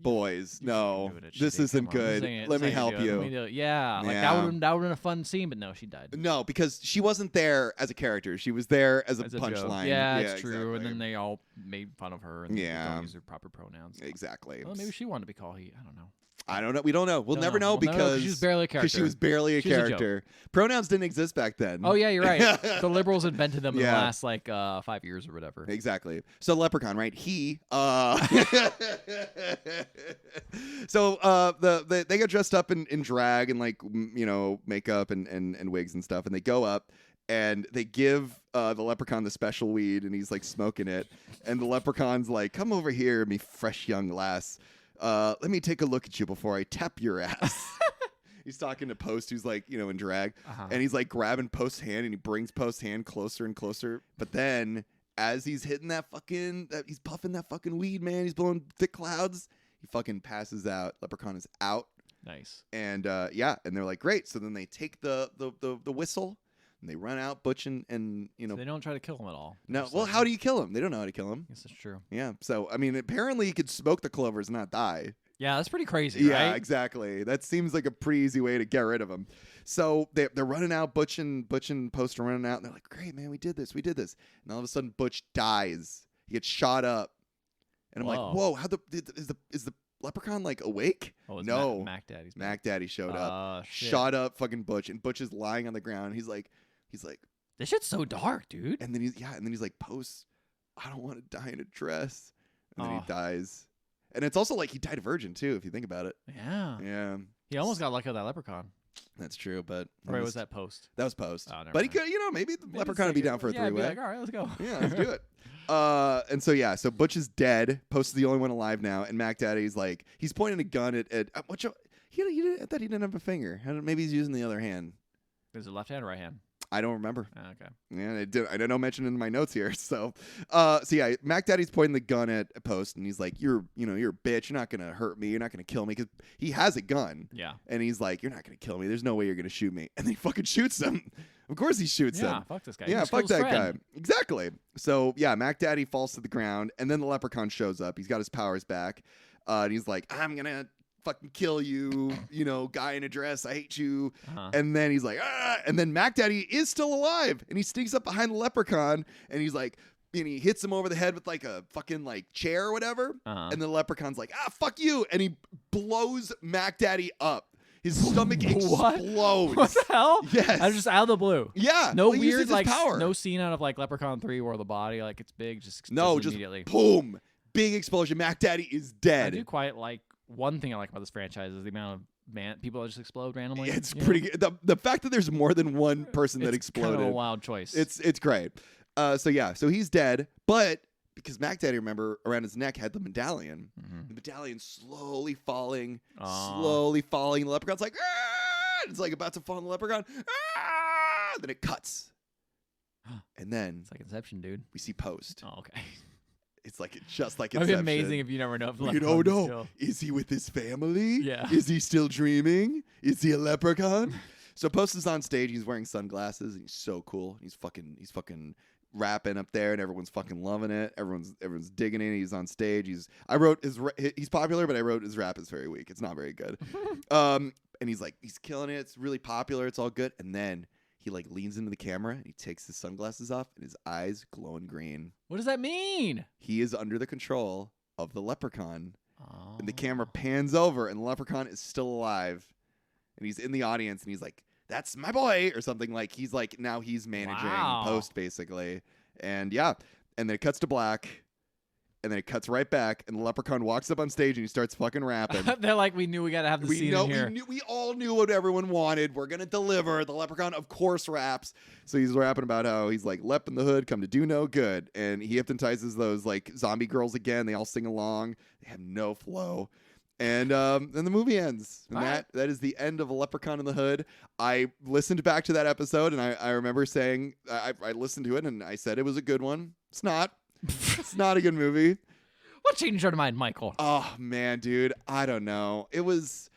boys, no, do it, this Shitty. isn't Come on, good. this ain't- Let this me ain't how help do it. Let me you. do it. Yeah, like Yeah. that would have been a fun scene, but no, she died. No, because she wasn't there as a character. She was there as a As a joke. punchline. Yeah, it's true. Exactly. And then they all made fun of her and Yeah. don't use her proper pronouns. Exactly. Well, maybe she wanted to be called he. I don't know. I don't know. We don't know. We'll Don't never know. know We'll never know 'cause because she was barely a because she was character. barely a She was a joke. character. Pronouns didn't exist back then. Oh yeah, you're right. The liberals invented them in the Yeah. last like 5 years or whatever. Exactly. So Leprechaun, right? He so they get dressed up in drag and like makeup and wigs and stuff, and they go up and they give the Leprechaun the special weed, and he's like smoking it, and the Leprechaun's like, "Come over here, me fresh young lass. Let me take a look at you before I tap your ass." He's talking to Post, who's like, in drag, and he's like grabbing Post's hand, and he brings Post's hand closer and closer. But then, as he's hitting he's puffing that fucking weed, man. He's blowing thick clouds. He fucking passes out. Leprechaun is out, Nice. and and they're like, great. So then they take the whistle. And they run out, Butch and So they don't try to kill him at all. no. Just Well, like- how do you kill him? They don't know how to kill him. Yes, that's true. Yeah. So I mean, apparently you could smoke the clovers and not die. Yeah, that's pretty crazy, Yeah, right? exactly. That seems like a pretty easy way to get rid of him. So they're running out. Butch and Post are running out, and they're like, "Great, man, we did this. And all of a sudden, Butch dies. He gets shot up, and I'm like, "Whoa! How is the Leprechaun like awake?" Oh, it's no, Mac Daddy's Mac Daddy showed up, shit. shot up fucking Butch, and Butch is lying on the ground. He's like, This shit's so dark, dude. and then he's like, "Post, I don't want to die in a dress," and then he dies. And it's also like he died a virgin too, if you think about it. Yeah. Yeah, He almost got lucky with that leprechaun. that's true. But Or was that Post? that was Post? Oh, never But he mind. could, maybe the Maybe Leprechaun would be down for a yeah, I'd be three-way. like, all right, let's go. Yeah, let's do it. And so Butch is dead. Post is the only one alive now, and Mac Daddy's like, he's pointing a gun at what? I thought he didn't have a finger. Maybe he's using the other hand. Is it left hand or right hand? I don't remember. Okay. Yeah, I don't know mention in my notes here. So yeah, Mac Daddy's pointing the gun at Post, and he's like, "You're a bitch. You're not gonna hurt me. You're not gonna kill me." Because he has a gun. Yeah. And he's like, "You're not gonna kill me. There's no way you're gonna shoot me." And then he fucking shoots him. Of course he shoots him. Yeah, fuck this guy. Yeah, fuck that guy. Exactly. So yeah, Mac Daddy falls to the ground, and then the Leprechaun shows up. He's got his powers back, and he's like, "I'm gonna fucking kill you, guy in a dress. I hate you." And then he's like, "Ah!" And then Mac Daddy is still alive, and he sneaks up behind the Leprechaun, and he's like, and he hits him over the head with like a fucking like chair or whatever. And the Leprechaun's like, "Ah, fuck you," and he blows Mac Daddy up. His stomach explodes. What the hell? Yes. Just out of the blue. Yeah. No well, weird like power. no scene out of like Leprechaun 3 where the body like it's big just immediately. Boom. Big explosion. Mac Daddy is dead. I do quite like one thing I like about this franchise is the amount of people that just explode randomly. Yeah, it's pretty good. The fact that there's more than one person that exploded. It's kind of a wild choice. It's great. So he's dead, but because Mac Daddy, remember, around his neck had the medallion. The medallion's slowly falling. The Leprechaun's like, "Ah!" It's like about to fall on the Leprechaun. "Ah!" Then it cuts. And then it's like Inception, dude. we see Post. Oh, okay. It's like just like It'd Inception. be amazing if you never know if the You Leprechaun don't know. still... Is he with his family? Yeah. Is he still dreaming? Is he a leprechaun? So Post is on stage. He's wearing sunglasses. And he's so cool. He's fucking rapping up there, and everyone's fucking loving it. Everyone's digging it. He's on stage. He's popular, but I wrote his rap is very weak. It's not very good. And he's killing it. It's really popular. It's all good. And then he like leans into the camera and he takes his sunglasses off and his eyes glowing green. What does that mean? He is under the control of the Leprechaun. And the camera pans over and the Leprechaun is still alive. And he's in the audience and he's like, "That's my boy," or something. Like he's like, now he's managing Post basically. And yeah. And then it cuts to black. And then it cuts right back, and the Leprechaun walks up on stage and he starts fucking rapping. They're like, we knew we gotta have the scene in here. We all knew what everyone wanted. We're gonna deliver. The Leprechaun, of course, raps. So he's rapping about how he's like, "Lep in the hood, come to do no good," and he hypnotizes those like zombie girls again. They all sing along. They have no flow, and then the movie ends. And that is the end of A Leprechaun in the Hood. I listened back to that episode, and I remember saying I listened to it, and I said it was a good one. It's not. It's not a good movie. What changed your mind, Michael? Oh man, dude. I don't know. It's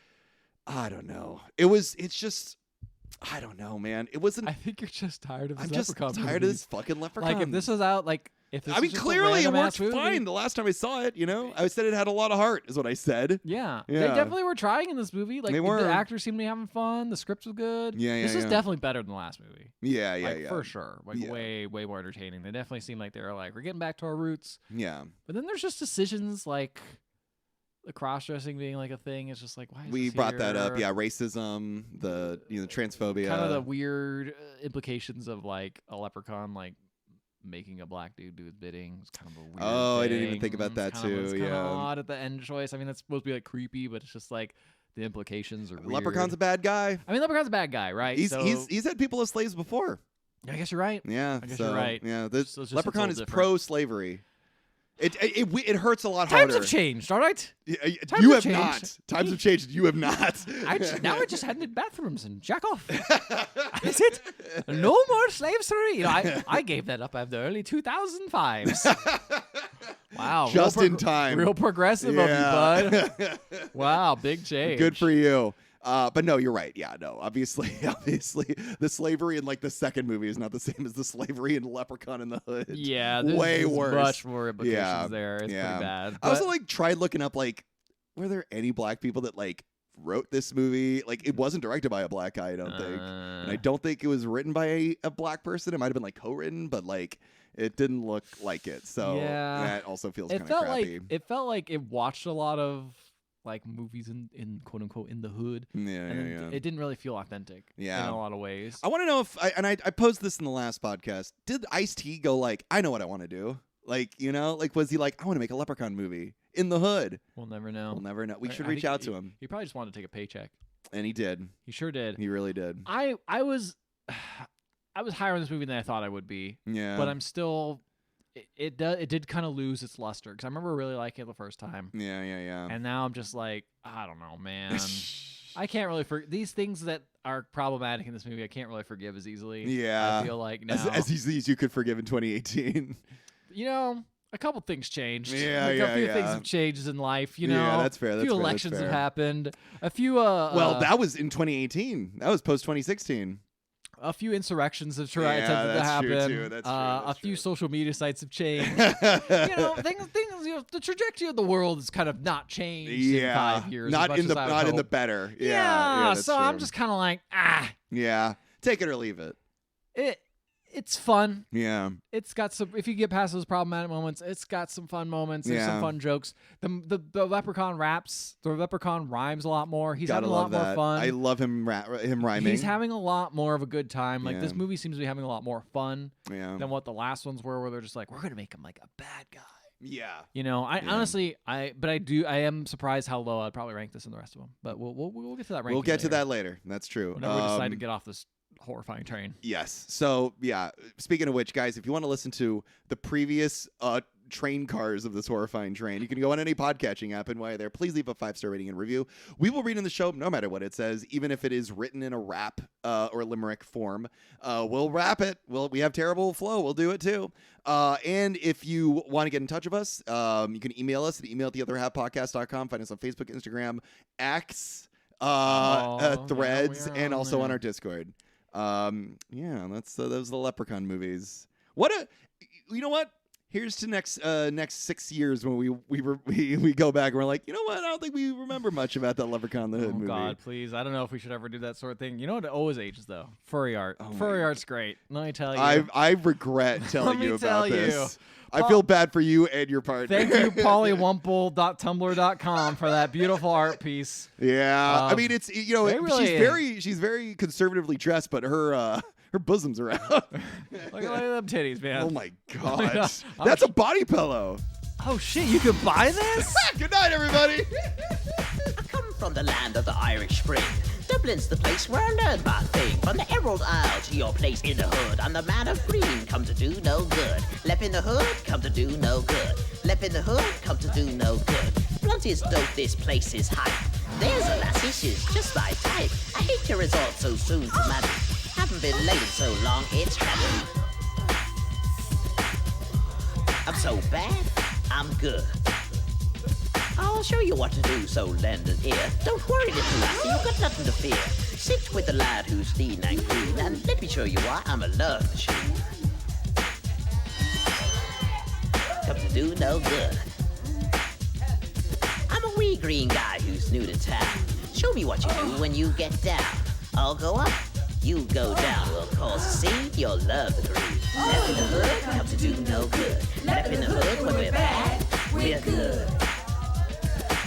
just, I don't know, man. It wasn't. I think you're just tired of this I'm Leprechaun just tired movie. of this fucking Leprechaun. Like if this was out, clearly it worked fine the last time I saw it. I said it had a lot of heart, is what I said. Yeah. They definitely were trying in this movie. Like They were. the actors seemed to be having fun. The script was good. This is definitely better than the last movie. Yeah, for sure. Way more entertaining. They definitely seem like they were like, we're getting back to our roots. Yeah. But then there's just decisions like the cross-dressing being like a thing. It's just like, why is We this brought that here? up. Yeah, racism, the transphobia, kind of the weird implications of like a leprechaun like making a black dude do his bidding. It's kind of a weird thing. I didn't even think about that too. It's kind of odd at the end choice. I mean, that's supposed to be like creepy, but it's just like the implications are weird. Leprechaun's a bad guy. I mean, Leprechaun's a bad guy, right? He's had people as slaves before. I guess you're right. Yeah, I guess you're right. Yeah, So Leprechaun is pro-slavery. It hurts a lot Times harder. have changed, all right? You have not. Times have changed. You have not. Now I just head in bathrooms and jack off. That's it. No more slavery. I gave that up after the early 2005s. Wow. Just in time. Real progressive of you, bud. Wow, big change. Good for you. But no, you're right. Yeah, no. Obviously, the slavery in like the second movie is not the same as the slavery in Leprechaun in the Hood. Yeah, way worse. Much more implications there. It's pretty bad. I also like tried looking up like, were there any black people that like wrote this movie? Like, it wasn't directed by a black guy, I don't think, and I don't think it was written by a black person. It might have been like co-written, but like it didn't look like it. So that also feels kind of crappy. It felt like it watched a lot of like movies in quote unquote in the hood. It didn't really feel authentic. In a lot of ways. I want to know if I posed this in the last podcast. Did Ice-T go like, I know what I want to do? Like, like was he like, I want to make a Leprechaun movie in the hood? We'll never know. We should reach out to him. He probably just wanted to take a paycheck. And he did. He sure did. He really did. I was higher on this movie than I thought I would be. Yeah. But I'm still. It did kind of lose its luster because I remember really liking it the first time. Yeah. And now I'm just like, I don't know, man. I can't really these things that are problematic in this movie. I can't really forgive as easily. Yeah, I feel like now as easily as you could forgive in 2018. You know, a couple things changed. Yeah, a few things have changed in life. You know, yeah, that's fair. A few elections have happened. A few. Well, that was in 2018. That was post 2016. A few insurrections have attempted to happen. True too. That's true. A few social media sites have changed. You know, things. You know, the trajectory of the world has kind of not changed in 5 years. Not in the better. Yeah. So true. I'm just kind of like, Yeah, take it or leave it. It's fun. Yeah. It's got some. If you get past those problematic moments, it's got some fun moments. There's some fun jokes. The Leprechaun raps. The Leprechaun rhymes a lot more. He's having a lot more fun. I love him rhyming. He's having a lot more of a good time. Like this movie seems to be having a lot more fun than what the last ones were, where they're just like, we're gonna make him like a bad guy. Yeah. You know, honestly, I am surprised how low I'd probably rank this in the rest of them. But we'll get to that ranking. We'll get to that later. That's true. Whenever we decide to get off this horrifying train. Yes. So yeah. Speaking of which, guys, if you want to listen to the previous train cars of this horrifying train, you can go on any podcatching app, and while you're there, please leave a 5-star rating and review. We will read in the show no matter what it says, even if it is written in a rap or limerick form. We'll rap it. We have terrible flow. We'll do it too. And if you want to get in touch with us, you can email us at email@theotherhalfpodcast.com. Find us on Facebook, Instagram, X, Threads, and also on our Discord. Those are the Leprechaun movies. You know what? Here's to next 6 years when we go back and we're like, you know what? I don't think we remember much about that Leprechaun in the Hood movie. Oh God, please! I don't know if we should ever do that sort of thing. You know what? It always ages though. Furry art. Furry art's great. Let me tell you. I regret telling you about this. I feel bad for you and your partner. Thank you, pollywumple.tumblr.com, for that beautiful art piece. Yeah, I mean it's she's very conservatively dressed, but her bosoms are out. Look at them titties, man. Oh my God, that's a body pillow. Oh shit, you could buy this? Good night, everybody. I come from the land of the Irish Spring. Dublin's the place where I learned my thing. From the Emerald Isle to your place in the hood, I'm the man of green, come to do no good. Lep in the hood, come to do no good. Lep in the hood, come to do no good. Blunt is dope, this place is hype. There's a lassie, she's just my type. I hate to resort so soon to marry. Haven't been late in so long, it's tragedy. I'm so bad, I'm good. I'll show you what to do, so lend an ear. Don't worry, little lassie, you've got nothing to fear. Sit with the lad who's lean and green, and let me show you why I'm a love machine. Come to do no good. I'm a wee green guy who's new to town. Show me what you do when you get down. I'll go up, you go down. We'll cause a scene, you'll love the groove. Left in the hood, come to do no good. Left in the hood, when we're bad, we're good.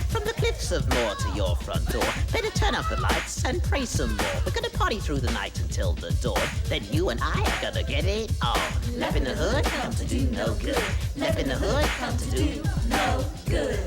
From the cliffs of Moor to your front door, better turn up the lights and pray some more. We're gonna party through the night until the dawn. Then you and I are gonna get it on. Left in the hood, come to do no good. Left in the hood, come to do no good.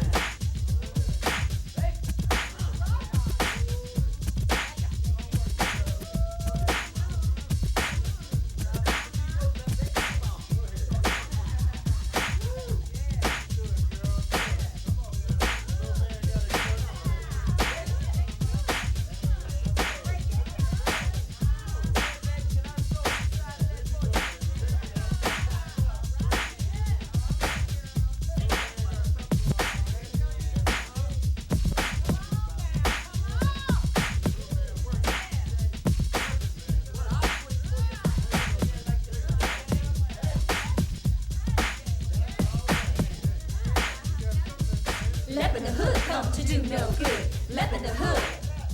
Lep in the hood, come to do no good. Lep in the hood,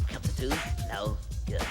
come to do no good.